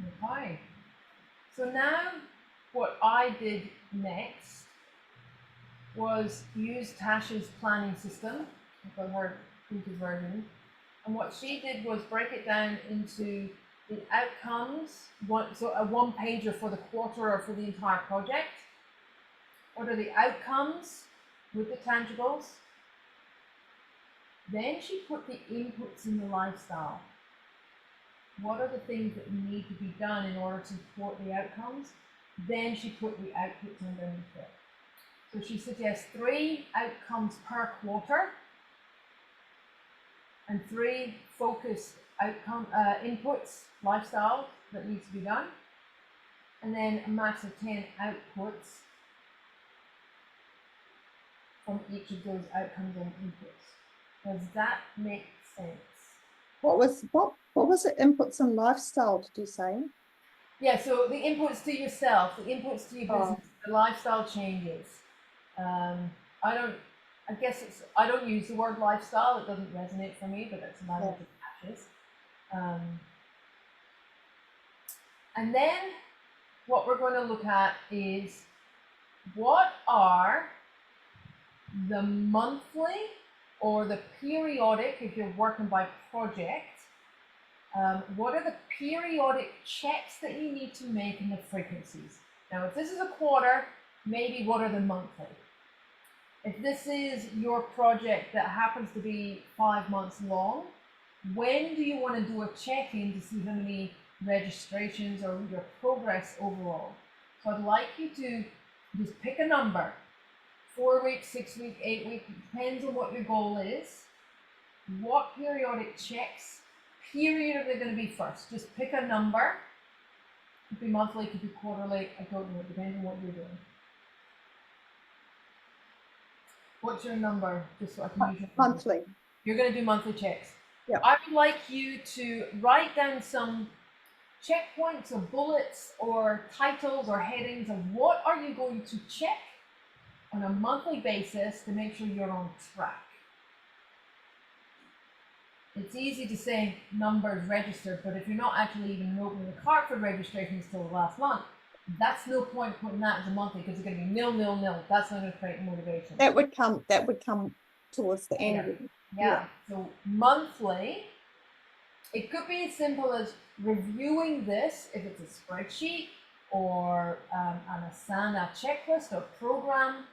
Okay. So now what I did next was use Tasha's planning system. I've got her printed version. And what she did was break it down into the outcomes, so a one pager for the quarter or for the entire project. What are the outcomes with the tangibles? Then she put the inputs in the lifestyle. What are the things that need to be done in order to support the outcomes? Then she put the outputs underneath it. So she suggests 3 outcomes per quarter and 3 focused outcome inputs, lifestyle that needs to be done, and then a max of 10 outputs from each of those outcomes and inputs. Does that make sense? What was it? Inputs and lifestyle, did you say? Yeah, so the inputs to yourself, the inputs to your Oh. business, the lifestyle changes. I don't use the word lifestyle, it doesn't resonate for me, but that's a matter of patches. And then what we're going to look at is what are the monthly or the periodic, if you're working by project, what are the periodic checks that you need to make in the frequencies? Now, if this is a quarter, maybe what are the monthly? If this is your project that happens to be 5 months long, when do you want to do a check-in to see how many registrations or your progress overall? So I'd like you to just pick a number, 4 weeks, 6 weeks, 8 weeks, depends on what your goal is. What periodic checks, period are they going to be first? Just pick a number. Could be monthly, could be quarterly, I don't know, it depends on what you're doing. What's your number? Just so I can use your Monthly. You're going to do monthly checks. Yeah. I would like you to write down some checkpoints or bullets or titles or headings of what are you going to check on a monthly basis to make sure you're on track. It's easy to say numbers registered, but if you're not actually even opening the cart for registrations till the last month, that's no point putting that as a monthly because it's going to be nil, nil, nil. That's not going to create motivation. That would come towards the end. Yeah. So monthly, it could be as simple as reviewing this if it's a spreadsheet or an Asana checklist or program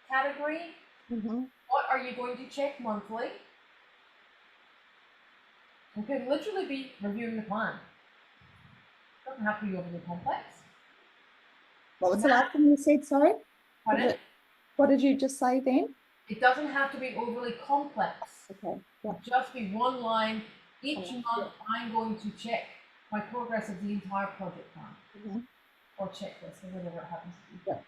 category. Mm-hmm. What are you going to check monthly? It could literally be reviewing the plan. It doesn't have to be overly complex. What was the last thing you said? Sorry. Pardon? What did you just say then? It doesn't have to be overly complex. Okay. Yeah. Just be one line. Each Yeah. month, I'm going to check my progress of the entire project plan. Mm-hmm. Or checklist, or whatever it happens to be. Yeah.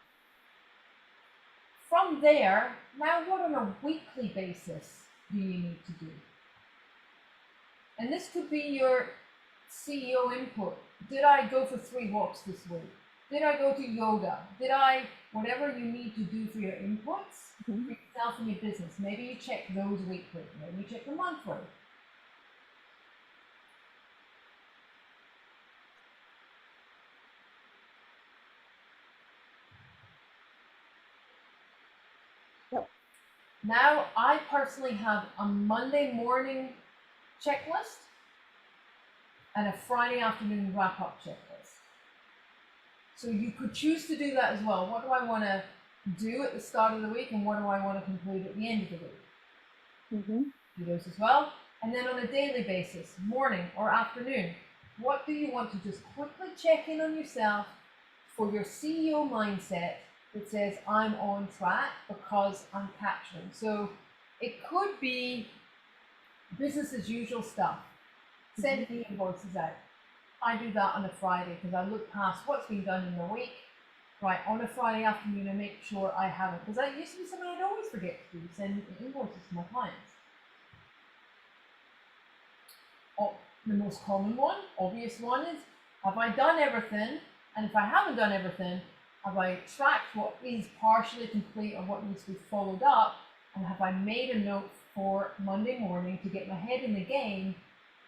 From there, now what on a weekly basis do you need to do? And this could be your CEO input. Did I go for 3 walks this week? Did I go to yoga? Whatever you need to do for your inputs, Mm-hmm. for yourself and your business. Maybe you check those weekly, maybe you check them monthly. Yep. Now, I personally have a Monday morning checklist and a Friday afternoon wrap-up checklist. So you could choose to do that as well. What do I want to do at the start of the week and what do I want to conclude at the end of the week? Mm-hmm. Do those as well. And then on a daily basis, morning or afternoon, what do you want to just quickly check in on yourself for your CEO mindset that says I'm on track because I'm capturing. So it could be business as usual stuff, sending the invoices out. I do that on a Friday because I look past what's been done in the week. Right, on a Friday afternoon, I make sure I have it because that used to be something I'd always forget to do, send invoices to my clients. Oh, the most common one, obvious one is, have I done everything? And if I haven't done everything, have I tracked what is partially complete or what needs to be followed up? And have I made a note for Monday morning to get my head in the game?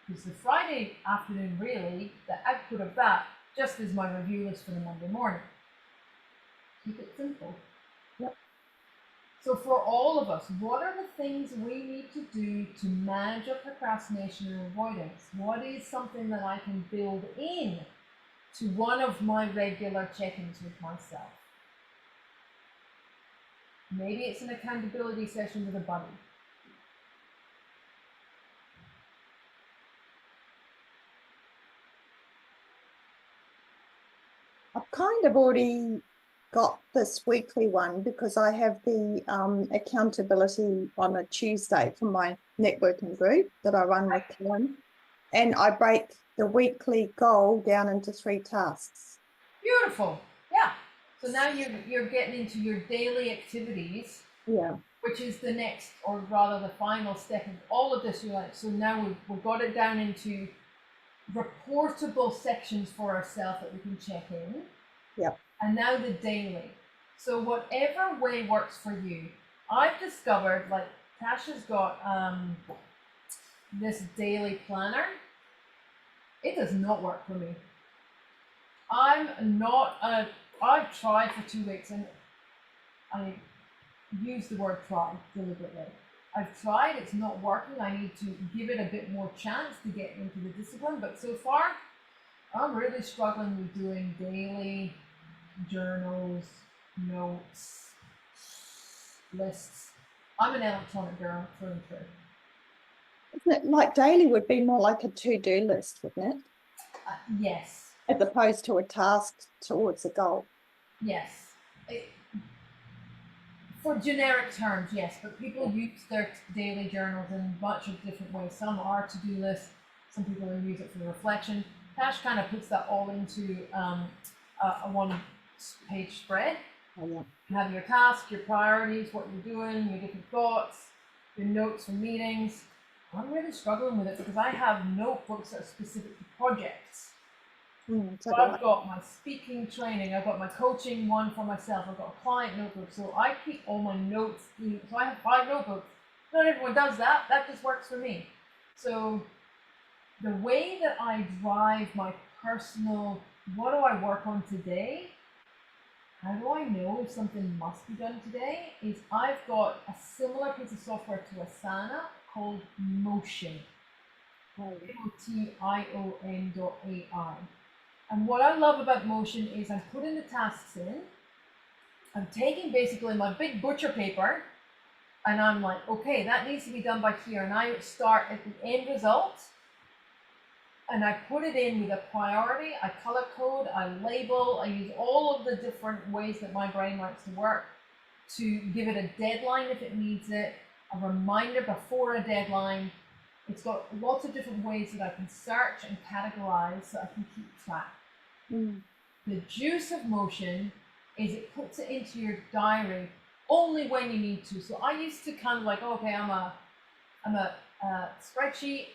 Because the Friday afternoon, really, the output of that just as my review list for the Monday morning. Keep it simple. Yep. So for all of us, what are the things we need to do to manage our procrastination and avoidance? What is something that I can build in to one of my regular check-ins with myself? Maybe it's an accountability session with a buddy. I've kind of already got this weekly one because I have the accountability on a Tuesday for my networking group that I run with Karen. And I break the weekly goal down into 3 tasks. Beautiful. Yeah. So now you're getting into your daily activities, Yeah. which is the next, or rather the final step of all of this. You're like, so now we've got it down into reportable sections for ourselves that we can check in. Yep. And now the daily. So whatever way works for you. I've discovered, like, Tasha's got this daily planner. It does not work for me. I've tried for 2 weeks, and I use the word try deliberately. I've tried, it's not working. I need to give it a bit more chance to get into the discipline, but so far I'm really struggling with doing daily journals, notes, lists. I'm an electronic girl through and through. Isn't it like daily would be more like a to-do list, wouldn't it? Yes. As opposed to a task towards a goal. Yes. For generic terms, yes, but people use their daily journals in much of different ways. Some are to-do lists, some people use it for reflection. Tash kind of puts that all into a one-page spread. Oh, yeah. You have your tasks, your priorities, what you're doing, your different thoughts, your notes from meetings. I'm really struggling with it because I have notebooks that are specific to projects. So I've got my speaking training, I've got my coaching one for myself, I've got a client notebook, so I keep all my notes. So I have 5 notebooks. Not everyone does that, that just works for me. So the way that I drive my personal, what do I work on today? How do I know if something must be done today? Is I've got a similar piece of software to Asana called Motion. Motion.ai. And what I love about Motion is I'm putting the tasks in, I'm taking basically my big butcher paper, and I'm like, okay, that needs to be done by here. And I start at the end result, and I put it in with a priority, I color code, I label, I use all of the different ways that my brain likes to work to give it a deadline if it needs it, a reminder before a deadline. It's got lots of different ways that I can search and categorize so I can keep track. The juice of Motion is it puts it into your diary only when you need to. So I used to kind of like, okay, I'm a spreadsheet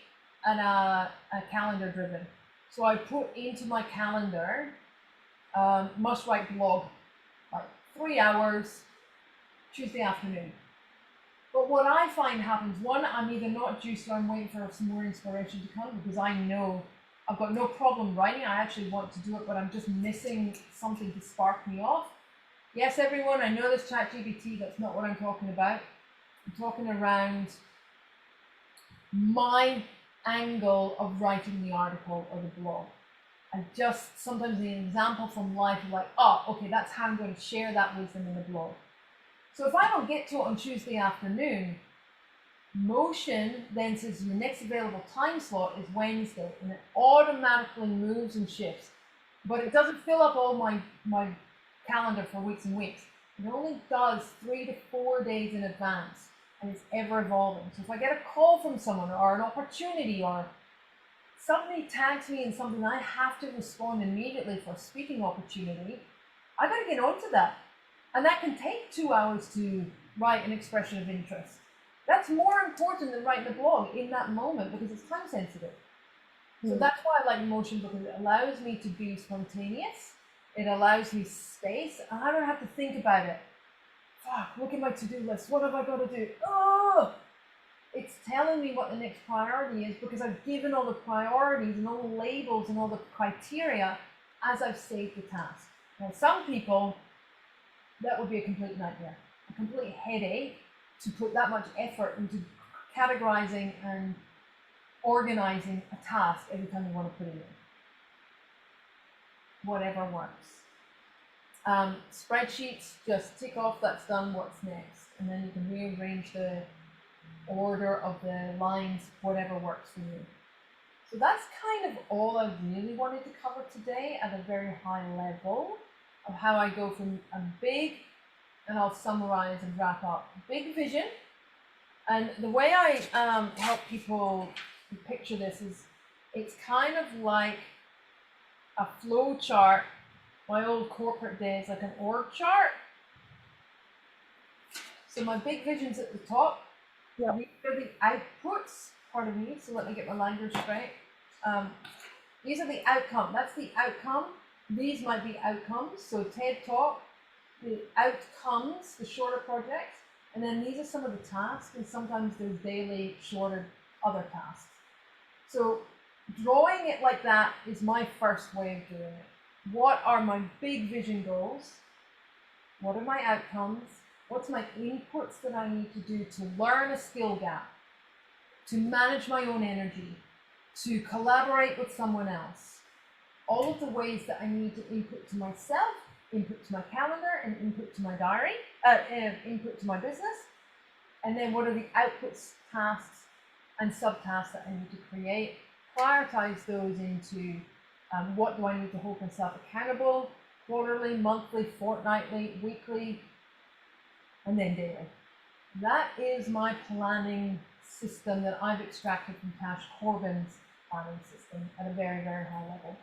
and a calendar driven. So I put into my calendar, must write blog, like 3 hours, Tuesday afternoon. But what I find happens, one, I'm either not juiced or I'm waiting for some more inspiration to come because I know I've got no problem writing. I actually want to do it, but I'm just missing something to spark me off. Yes, everyone, I know this ChatGPT, that's not what I'm talking about. I'm talking around my angle of writing the article or the blog. I just sometimes need an example from life of like, oh, okay, that's how I'm going to share that wisdom in the blog. So if I don't get to it on Tuesday afternoon, Motion then says your next available time slot is Wednesday, and it automatically moves and shifts. But it doesn't fill up all my calendar for weeks and weeks. It only does 3 to 4 days in advance, and it's ever evolving. So if I get a call from someone or an opportunity or somebody tags me in something I have to respond immediately for a speaking opportunity, I got to get onto that. And that can take 2 hours to write an expression of interest. That's more important than writing a blog in that moment because it's time sensitive. So that's why I like Motion, because it allows me to be spontaneous. It allows me space. And I don't have to think about it. Fuck, look at my to-do list. What have I got to do? Oh! It's telling me what the next priority is because I've given all the priorities and all the labels and all the criteria as I've saved the task. Now, some people, that would be a complete nightmare, a complete headache to put that much effort into categorizing and organizing a task every time you want to put it in. Whatever works. Spreadsheets, just tick off that's done, what's next, and then you can rearrange the order of the lines, whatever works for you. So that's kind of all I really wanted to cover today at a very high level of how I go from a big, and I'll summarize and wrap up, big vision. And the way I help people picture this is, it's kind of like a flow chart. My old corporate days, like an org chart. So my big vision's at the top. Yeah. These are the outputs, pardon me, so let me get my language straight. These are the outcome, that's the outcome. These might be outcomes, so TED Talk, the outcomes, the shorter projects, and then these are some of the tasks, and sometimes there's daily, shorter other tasks. So drawing it like that is my first way of doing it. What are my big vision goals? What are my outcomes? What's my inputs that I need to do to learn a skill gap, to manage my own energy, to collaborate with someone else? All of the ways that I need to input to myself, input to my calendar, and input to my diary, input to my business. And then what are the outputs, tasks, and subtasks that I need to create? Prioritize those into what do I need to hold myself accountable, quarterly, monthly, fortnightly, weekly, and then daily. That is my planning system that I've extracted from Cash Corbin's planning system at a very, very high level.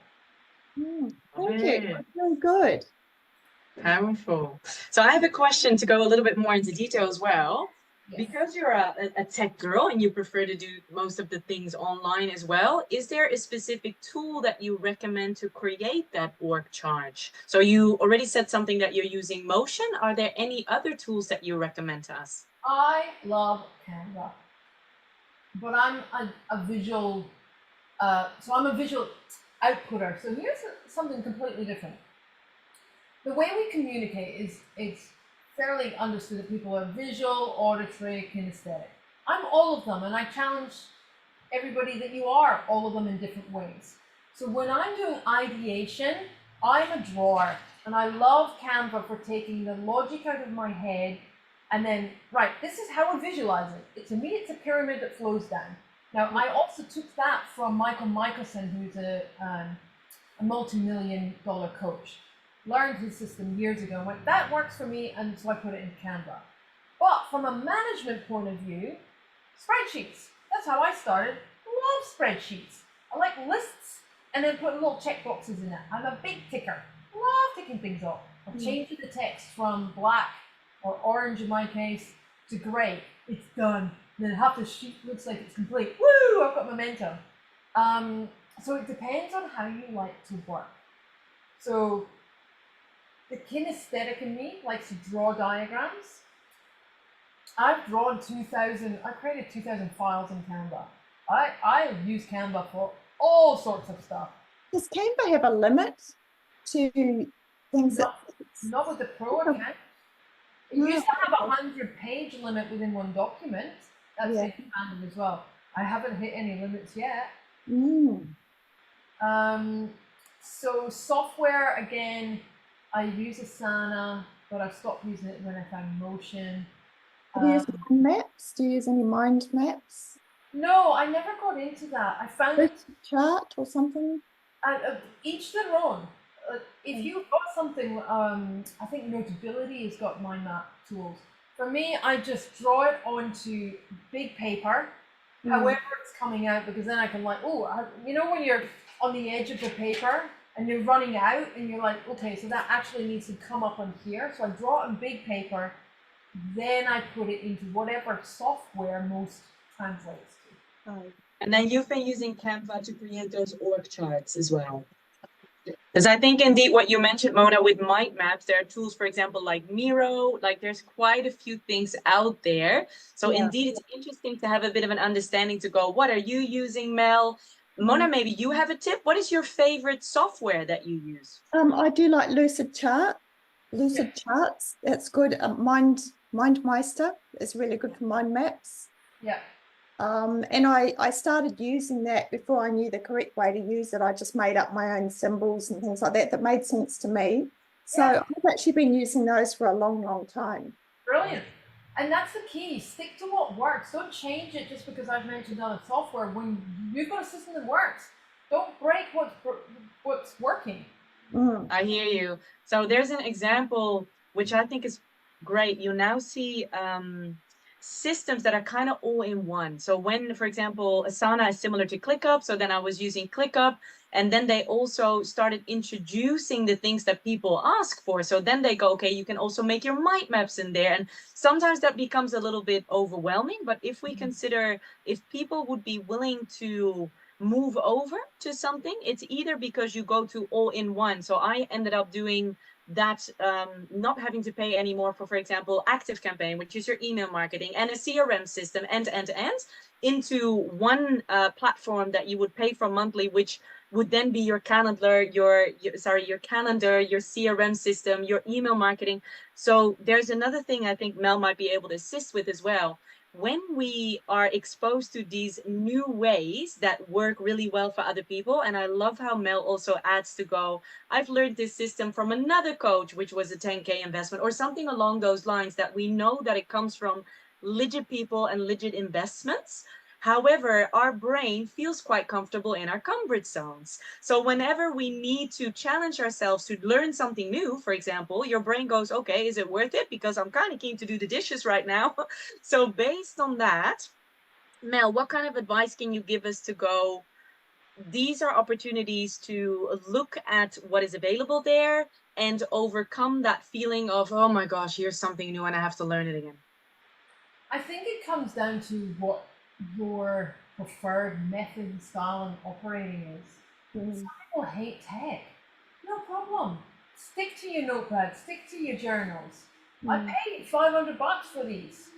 Thank you. That's very good. Powerful. So I have a question to go a little bit more into detail as well. Yes. Because you're a tech girl and you prefer to do most of the things online as well, is there a specific tool that you recommend to create that org chart? So you already said something that you're using Motion. Are there any other tools that you recommend to us? I love Canva, but I'm a visual, so I'm a visual outputter. So here's something completely different. The way we communicate is it's fairly understood that people are visual, auditory, kinesthetic. I'm all of them, and I challenge everybody that you are all of them in different ways. So when I'm doing ideation, I'm a drawer, and I love Canva for taking the logic out of my head, and then, right, this is how I visualize it. To me, it's a pyramid that flows down. Now, I also took that from Michael Michelson, who's a multi-million-dollar coach. Learned his system years ago and went, that works for me, and so I put it in Canva. But from a management point of view, spreadsheets. That's how I started. Love spreadsheets. I like lists and then put little check boxes in it. I'm a big ticker. Love ticking things off. I've changed the text from black or orange in my case to gray. It's done. And then half the sheet looks like it's complete. Woo! I've got momentum. So it depends on how you like to work. So the kinesthetic in me likes to draw diagrams. I've drawn 2,000, I created 2,000 files in Canva. I use Canva for all sorts of stuff. Does Canva have a limit to things Not with the pro account. It used to have a 100-page limit within one document. That's expanded as well. I haven't hit any limits yet. So software, again, I use Asana, but I've stopped using it when I found Motion. Do you use mind maps? Do you use any mind maps? No, I never got into that. I found it chart or something. Each their own. If you've got something, I think Notability has got mind map tools. For me, I just draw it onto big paper, however it's coming out, because then I can like, you know, when you're on the edge of the paper and you're running out and you're like, okay, so that actually needs to come up on here. So I draw it on big paper, then I put it into whatever software most translates to. And then you've been using Canva to create those org charts as well. Because I think indeed what you mentioned, Mona, with mind maps, there are tools, for example, like Miro, like there's quite a few things out there. So indeed, it's interesting to have a bit of an understanding to go, what are you using, Mel? Mona, maybe you have a tip. What is your favorite software that you use? I do like Lucid Charts. It's good. MindMeister is really good for mind maps. Yeah. And I started using that before I knew the correct way to use it. I just made up my own symbols and things like that that made sense to me. So Yeah. I've actually been using those for a long, long time. Brilliant. And that's the key. Stick to what works. Don't change it just because I've mentioned other software. When you've got a system that works, don't break what's working. I hear you. So there's an example which I think is great. You now see systems that are kind of all in one. So when, for example, Asana is similar to ClickUp, so then I was using ClickUp, and then they also started introducing the things that people ask for. So then they go, okay, you can also make your mind maps in there. And sometimes that becomes a little bit overwhelming. But if we consider, if people would be willing to move over to something, it's either because you go to all in one. So I ended up doing that, not having to pay anymore for example, ActiveCampaign, which is your email marketing, and a CRM system, end into one platform that you would pay for monthly, which would then be your calendar, your calendar, your CRM system, your email marketing. So there's another thing I think Mel might be able to assist with as well. When we are exposed to these new ways that work really well for other people, and I love how Mel also adds to go, I've learned this system from another coach, which was a 10K investment or something along those lines, that we know that it comes from legit people and legit investments. However, our brain feels quite comfortable in our comfort zones. So whenever we need to challenge ourselves to learn something new, for example, your brain goes, okay, is it worth it? Because I'm kind of keen to do the dishes right now. So based on that, Mel, what kind of advice can you give us to go, these are opportunities to look at what is available there and overcome that feeling of, oh my gosh, here's something new and I have to learn it again? I think it comes down to what your preferred method and style of operating is. Some people hate tech. No problem. Stick to your notepad, stick to your journals. I paid $500 for these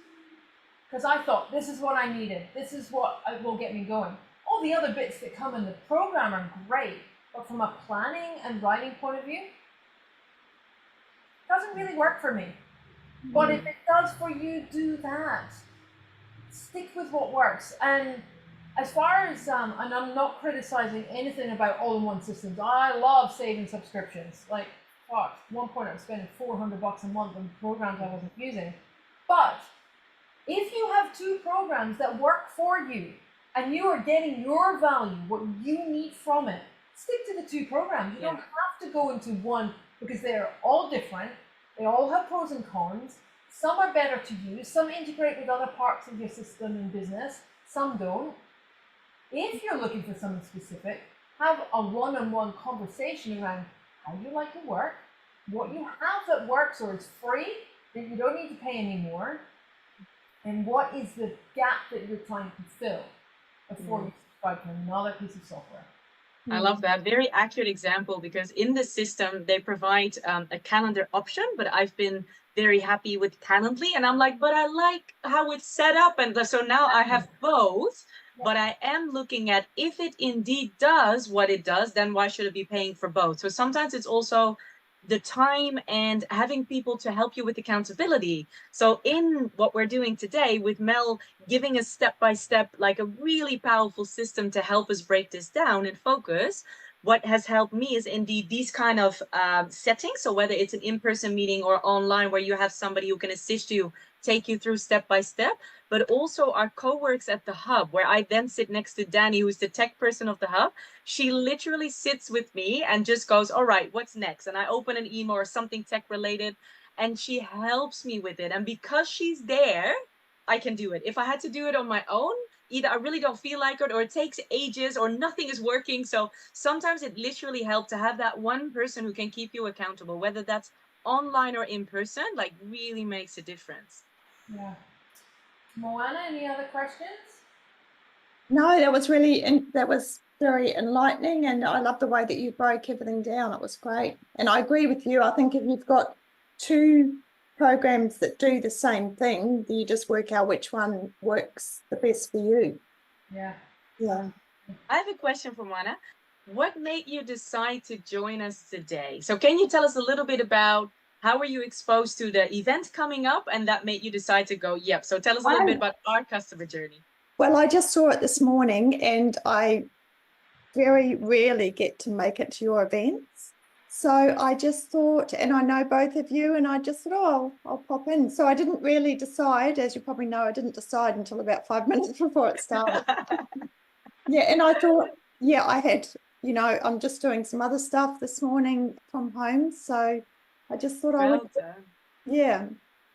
because I thought this is what I needed. This is what will get me going. All the other bits that come in the program are great, but from a planning and writing point of view, it doesn't really work for me. But if it does for you, do that. Stick with what works. And as far as, and I'm not criticizing anything about all-in-one systems. I love saving subscriptions. Like, fuck, at one point I was spending $400 a month on programs I wasn't using. But if you have two programs that work for you and you are getting your value, what you need from it, stick to the two programs. You don't have to go into one because they're all different. They all have pros and cons. Some are better to use. Some integrate with other parts of your system and business. Some don't. If you're looking for something specific, have a one-on-one conversation around how you like to work, what you have that works or is free that you don't need to pay anymore, and what is the gap that you're trying to fill before you subscribe to another piece of software. I love that. Very accurate example, because in the system, they provide a calendar option, but I've been very happy with Calendly. And I'm like, but I like how it's set up. And so now I have both, but I am looking at, if it indeed does what it does, then why should it be paying for both? So sometimes it's also the time and having people to help you with accountability. So in what we're doing today with Mel, giving us step-by-step, like a really powerful system to help us break this down and focus, what has helped me is indeed these kind of settings. So whether it's an in-person meeting or online where you have somebody who can assist you, take you through step-by-step, but also our co-works at the hub, where I then sit next to Danny, who's the tech person of the hub. She literally sits with me and just goes, all right, what's next? And I open an email or something tech related, and she helps me with it. And because she's there, I can do it. If I had to do it on my own, either I really don't feel like it, or it takes ages, or nothing is working. So sometimes it literally helps to have that one person who can keep you accountable, whether that's online or in person, like really makes a difference. Yeah. Moana, any other questions? No, that was very enlightening, and I love the way that you broke everything down. It was great. And I agree with you. I think if you've got two programs that do the same thing, you just work out which one works the best for you. Yeah. Yeah. I have a question for Mana. What made you decide to join us today? So can you tell us a little bit about how were you exposed to the event coming up and that made you decide to go? Yep. So tell us a little bit about our customer journey. Well, I just saw it this morning and I very rarely get to make it to your events. So I just thought, and I know both of you, and I just thought, oh, I'll pop in. So I didn't really decide. As you probably know, I didn't decide until about 5 minutes before it started. Yeah, and I thought, yeah, I had, I'm just doing some other stuff this morning from home. So I just thought I would, Well done. yeah.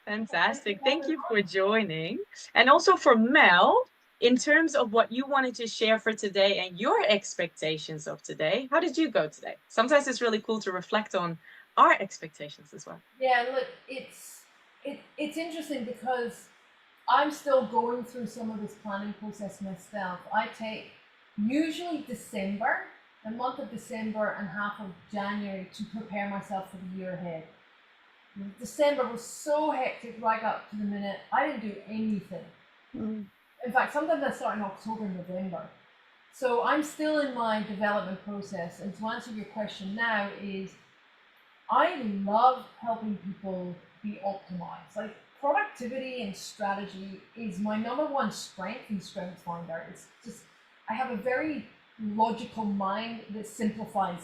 Fantastic. Thank you for joining. And also for Mel, in terms of what you wanted to share for today and your expectations of today, how did you go today? Sometimes it's really cool to reflect on our expectations as well. Yeah, look, it's interesting because I'm still going through some of this planning process myself. I take usually December, the month of December and half of January to prepare myself for the year ahead. December was so hectic right up to the minute. I didn't do anything. Mm. In fact, sometimes I start in October, November. So I'm still in my development process. And to answer your question now is, I love helping people be optimized. Like productivity and strategy is my number one strength in StrengthsFinder. It's just, I have a very logical mind that simplifies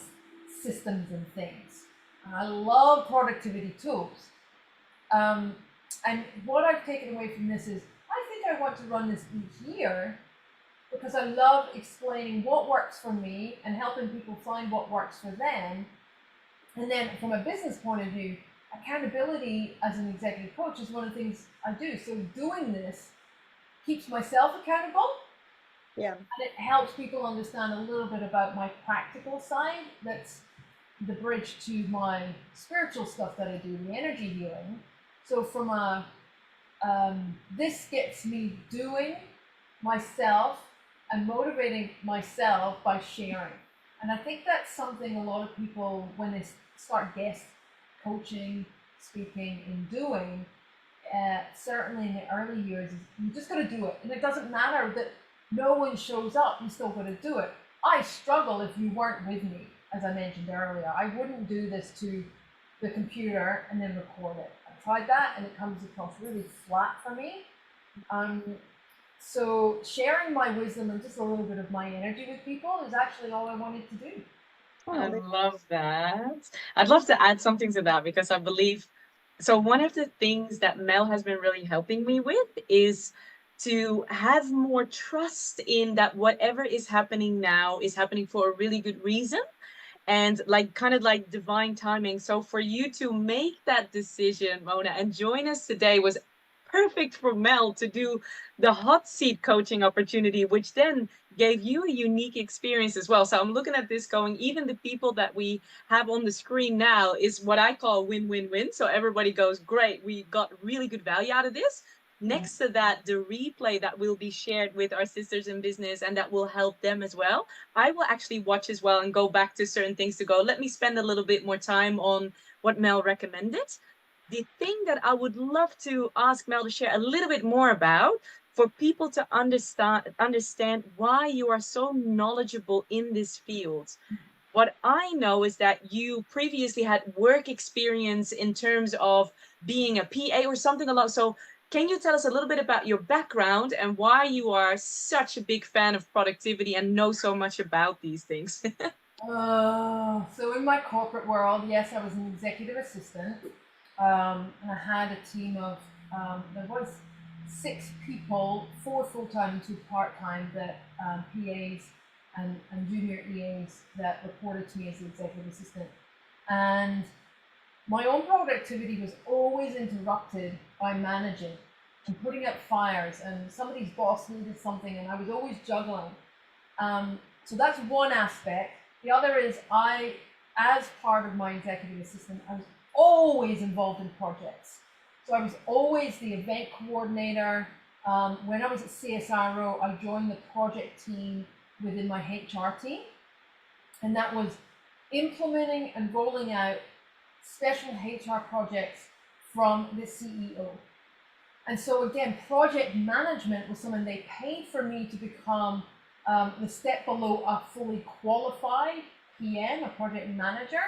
systems and things. I love productivity tools. And what I've taken away from this is, I think I want to run this each year because I love explaining what works for me and helping people find what works for them. And then from a business point of view, accountability as an executive coach is one of the things I do. So doing this keeps myself accountable. Yeah. And it helps people understand a little bit about my practical side. That's the bridge to my spiritual stuff that I do, the energy healing. So from a, this gets me doing myself and motivating myself by sharing. And I think that's something a lot of people, when they start guest coaching, speaking, and doing, certainly in the early years, you just got to do it. And it doesn't matter that no one shows up, you still got to do it. I struggle if you weren't with me, as I mentioned earlier. I wouldn't do this to the computer and then record it. I tried that and it comes across really flat for me. So sharing my wisdom and just a little bit of my energy with people is actually all I wanted to do. I love that. I'd love to add something to that because I believe, so one of the things that Mel has been really helping me with is to have more trust in that whatever is happening now is happening for a really good reason and like kind of like divine timing. So for you to make that decision, Mona, and join us today was perfect for Mel to do the hot seat coaching opportunity, which then gave you a unique experience as well. So I'm looking at this going, even the people that we have on the screen now is what I call win-win-win. So everybody goes, great, we got really good value out of this. Next to that, the replay that will be shared with our sisters in business and that will help them as well. I will actually watch as well and go back to certain things to go, let me spend a little bit more time on what Mel recommended. The thing that I would love to ask Mel to share a little bit more about for people to understand why you are so knowledgeable in this field. What I know is that you previously had work experience in terms of being a PA or something along. So can you tell us a little bit about your background and why you are such a big fan of productivity and know so much about these things? So in my corporate world, yes, I was an executive assistant. And I had a team of, there was 6 people, 4 full-time and 2 part-time, that PAs and junior EAs that reported to me as the executive assistant. And my own productivity was always interrupted by managing and putting out fires, and somebody's boss needed something and I was always juggling. So that's one aspect. The other is as part of my executive assistant, I was always involved in projects. So I was always the event coordinator. When I was at CSIRO, I joined the project team within my HR team. And that was implementing and rolling out special HR projects from the CEO. And so again, project management was something they paid for me to become the step below a fully qualified PM, a project manager.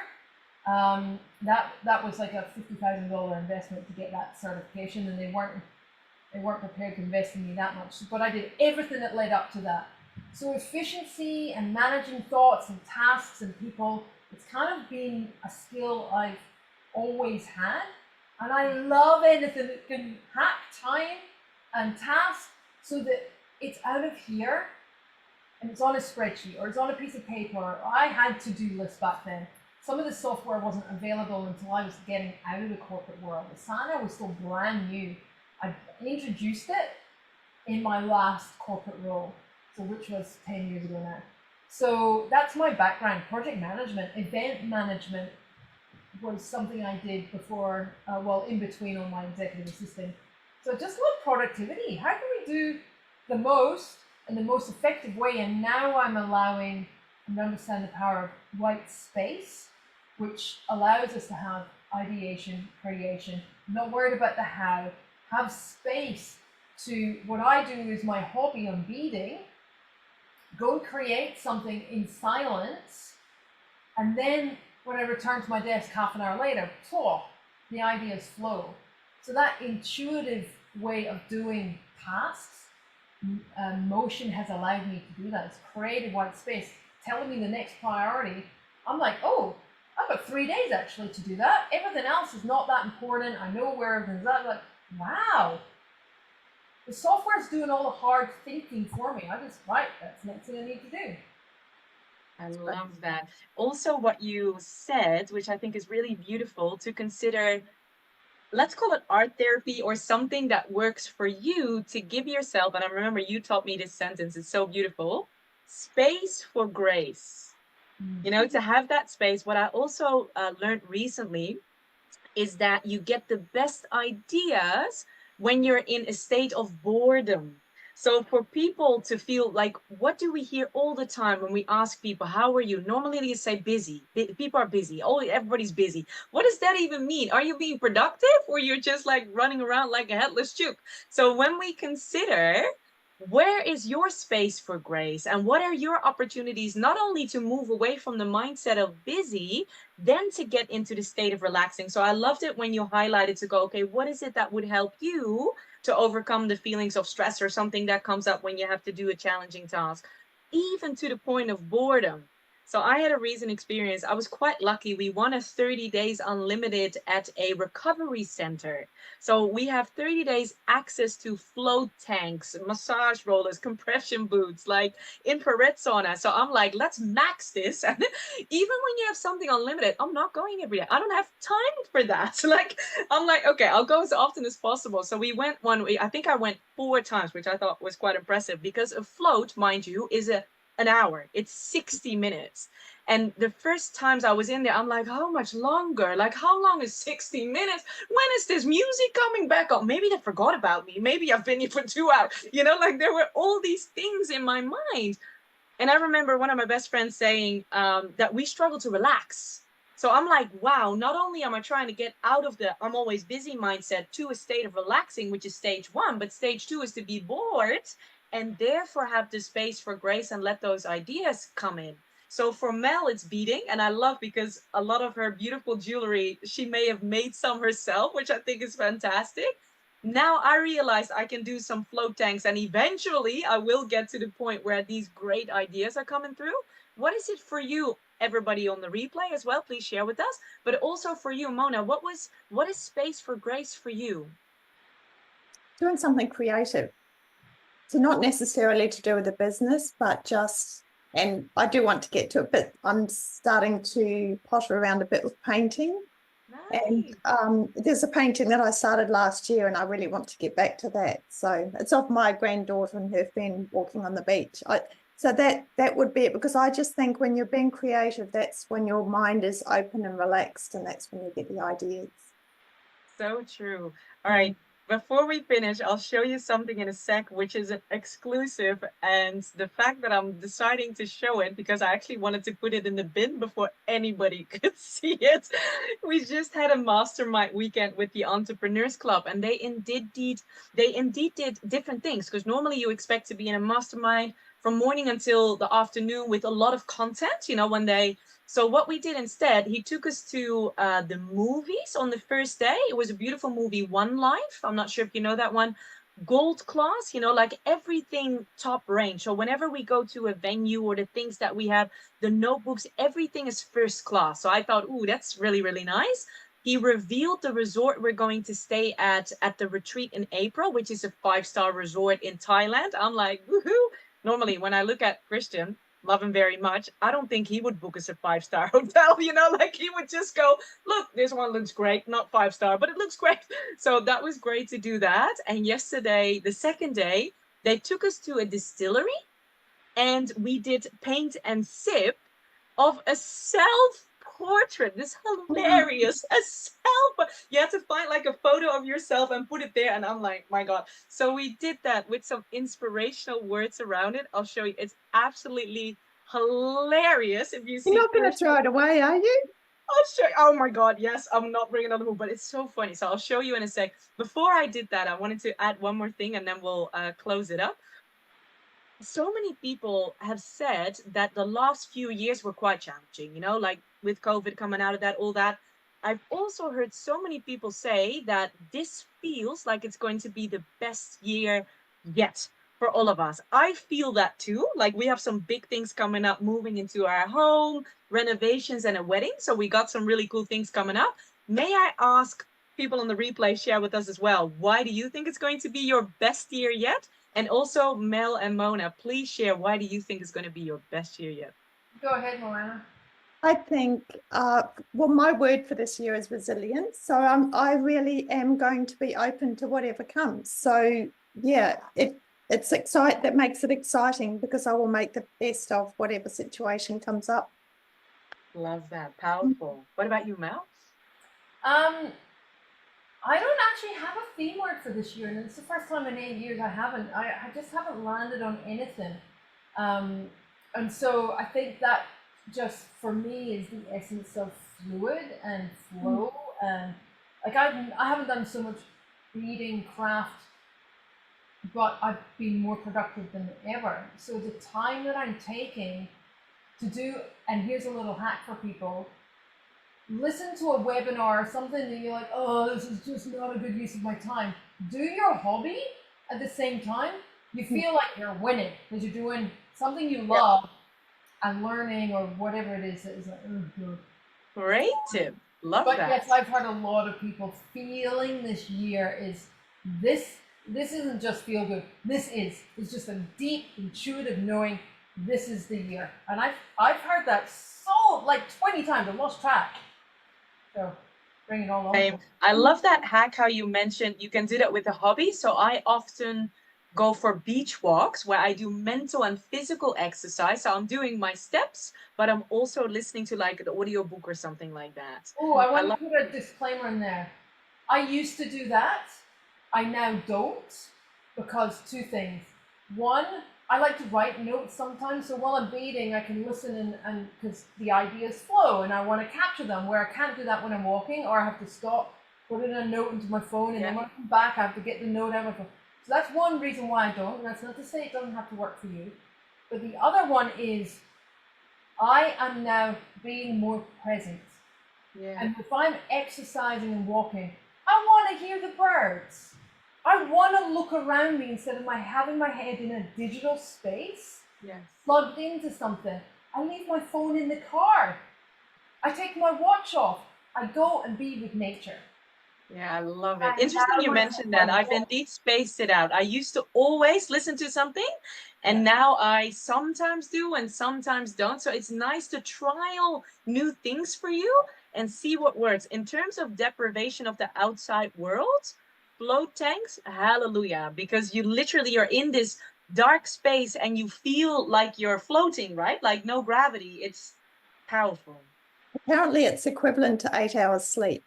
That was like a $50,000 investment to get that certification, and they weren't prepared to invest in me that much. But I did everything that led up to that. So efficiency and managing thoughts and tasks and people, it's kind of been a skill I've always had. And I love anything that can hack time and tasks so that it's out of here and it's on a spreadsheet or it's on a piece of paper. I had to-do lists back then. Some of the software wasn't available until I was getting out of the corporate world. Asana was still brand new. I introduced it in my last corporate role, so which was 10 years ago now. So that's my background. Project management, event management was something I did before, well, in between on my executive assistant. So just love productivity. How can we do the most in the most effective way? And now I'm allowing and understand the power of white space, which allows us to have ideation, creation, not worried about the how, have space to, what I do is my hobby on beading, go create something in silence, and then when I return to my desk half an hour later, the ideas flow. So that intuitive way of doing tasks, motion has allowed me to do that. It's created white space, telling me the next priority. I'm like, oh, I've got 3 days actually to do that. Everything else is not that important. I know where everything's at. I'm like, wow, the software's doing all the hard thinking for me. I just, right, that's the next thing I need to do. I love that. Also, what you said, which I think is really beautiful, to consider, let's call it art therapy or something that works for you to give yourself, and I remember you taught me this sentence, it's so beautiful, space for grace. You know, to have that space. What I also learned recently is that you get the best ideas when you're in a state of boredom. So for people to feel like, what do we hear all the time when we ask people, how are you? Normally you say busy. People are busy. Oh, everybody's busy. What does that even mean? Are you being productive, or you're just like running around like a headless chook? So when we consider, where is your space for grace, and what are your opportunities, not only to move away from the mindset of busy, then to get into the state of relaxing. So I loved it when you highlighted to go, okay, what is it that would help you to overcome the feelings of stress or something that comes up when you have to do a challenging task, even to the point of boredom. So I had a recent experience. I was quite lucky. We won a 30 days unlimited at a recovery center. So we have 30 days access to float tanks, massage rollers, compression boots, like infrared sauna. So I'm like, let's max this. And even when you have something unlimited, I'm not going every day. I don't have time for that. Like, I'm like, okay, I'll go as often as possible. So we went I think I went 4 times, which I thought was quite impressive, because a float, mind you, is an hour. It's 60 minutes. And the first times I was in there, I'm like, how much longer? Like, how long is 60 minutes? When is this music coming back on? Maybe they forgot about me. Maybe I've been here for 2 hours. You know, like there were all these things in my mind. And I remember one of my best friends saying that we struggle to relax. So I'm like, wow, not only am I trying to get out of the I'm always busy mindset to a state of relaxing, which is stage 1, but stage 2 is to be bored and therefore have the space for grace and let those ideas come in. So for Mel, it's beading. And I love, because a lot of her beautiful jewelry, she may have made some herself, which I think is fantastic. Now I realized I can do some float tanks, and eventually I will get to the point where these great ideas are coming through. What is it for you? Everybody on the replay as well, please share with us. But also for you, Mona, what is space for grace for you? Doing something creative. So not necessarily to do with the business, but just, and I do want to get to it, but I'm starting to potter around a bit with painting. Nice. And there's a painting that I started last year, and I really want to get back to that. So it's of my granddaughter and her friend walking on the beach. So that would be it, because I just think when you're being creative, that's when your mind is open and relaxed, and that's when you get the ideas. So true. All right. Before we finish, I'll show you something in a sec, which is an exclusive. And the fact that I'm deciding to show it, because I actually wanted to put it in the bin before anybody could see it. We just had a mastermind weekend with the Entrepreneurs Club, and they indeed did different things, because normally you expect to be in a mastermind from morning until the afternoon with a lot of content, you know, when they, so what we did instead, he took us to the movies on the first day. It was a beautiful movie, One Life. I'm not sure if you know that one. Gold class, you know, like everything top range. So whenever we go to a venue or the things that we have, the notebooks, everything is first class. So I thought, ooh, that's really, really nice. He revealed the resort we're going to stay at the retreat in April, which is a 5-star resort in Thailand. I'm like, woohoo. Normally, when I look at Christian, love him very much, I don't think he would book us a 5-star hotel, you know, like he would just go, look, this one looks great, not 5-star, but it looks great. So that was great to do that. And yesterday, the second day, they took us to a distillery and we did paint and sip of a self-portrait. This hilarious, a self. You have to find like a photo of yourself and put it there. And I'm like, my God. So we did that with some inspirational words around it. I'll show you. It's absolutely hilarious. If you see, You're not going to throw it away, are you? I'll show you. Oh my God, yes, I'm not bringing another one, but it's so funny. So I'll show you in a sec. Before I did that, I wanted to add one more thing and then we'll close it up. So many people have said that the last few years were quite challenging, you know, like with COVID coming out of that, all that. I've also heard so many people say that this feels like it's going to be the best year yet for all of us. I feel that too. Like we have some big things coming up, moving into our home, renovations and a wedding. So we got some really cool things coming up. May I ask people on the replay share with us as well, why do you think it's going to be your best year yet? And also, Mel and Mona, please share, why do you think it's going to be your best year yet? Go ahead, Moana. I think, well, my word for this year is resilience. So I really am going to be open to whatever comes. So yeah, that makes it exciting because I will make the best of whatever situation comes up. Love that. Powerful. What about you, Mel? I don't actually have a theme word for this year, and it's the first time in 8 years I haven't. I just haven't landed on anything. And so I think that just for me is the essence of fluid and flow. And like I haven't done so much reading, craft, but I've been more productive than ever. So the time that I'm taking to do, and here's a little hack for people, listen to a webinar or something that you're like, oh, this is just not a good use of my time. Do your hobby at the same time. You feel like you're winning because you're doing something you love and learning or whatever it is that is like, oh, good. Great tip. Love but that. Yes, I've heard a lot of people feeling this year is this isn't just feel good. It's just a deep, intuitive knowing this is the year. And I've heard that so like 20 times. I've lost track. So bring it all on. I love that hack, how you mentioned you can do that with a hobby. So I often go for beach walks where I do mental and physical exercise. So I'm doing my steps, but I'm also listening to like an audio book or something like that. Oh, I want to put a disclaimer in there. I used to do that. I now don't because two things. One, I like to write notes sometimes, so while I'm bathing, I can listen and because the ideas flow and I want to capture them, where I can't do that when I'm walking, or I have to stop, put in a note into my phone, and then when I come back, I have to get the note out of my phone. So that's one reason why I don't, and that's not to say it doesn't have to work for you. But the other one is I am now being more present. Yeah. And if I'm exercising and walking, I want to hear the birds. I want to look around me instead of having my head in a digital space, plugged into something. I leave my phone in the car. I take my watch off. I go and be with nature. Yeah, I love it. Interesting you mentioned that. I've indeed spaced it out. I used to always listen to something, and now I sometimes do and sometimes don't. So it's nice to trial new things for you and see what works. In terms of deprivation of the outside world, float tanks, hallelujah, because you literally are in this dark space and you feel like you're floating, right? Like no gravity. It's powerful. Apparently it's equivalent to 8 hours sleep.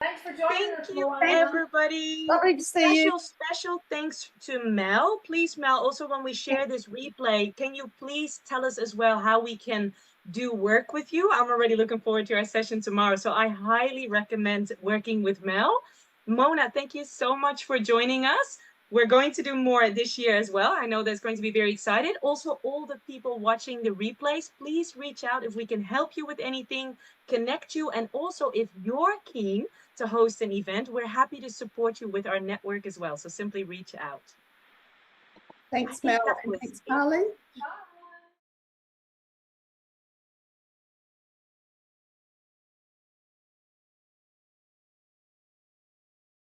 Thanks for joining us, Thank you, everybody. Lovely to see you. Special thanks to Mel. Please, Mel, also when we share this replay, can you please tell us as well how we can do work with you? I'm already looking forward to our session tomorrow. So I highly recommend working with Mel. Mona, thank you so much for joining us. we're going to do more this year as well. I know that's going to be very excited. Also, all the people watching the replays, please reach out if we can help you with anything, connect you. And also, if you're keen to host an event, we're happy to support you with our network as well. So simply reach out. Thanks, I think Mel. that was Thanks, it. Carly. Ciao.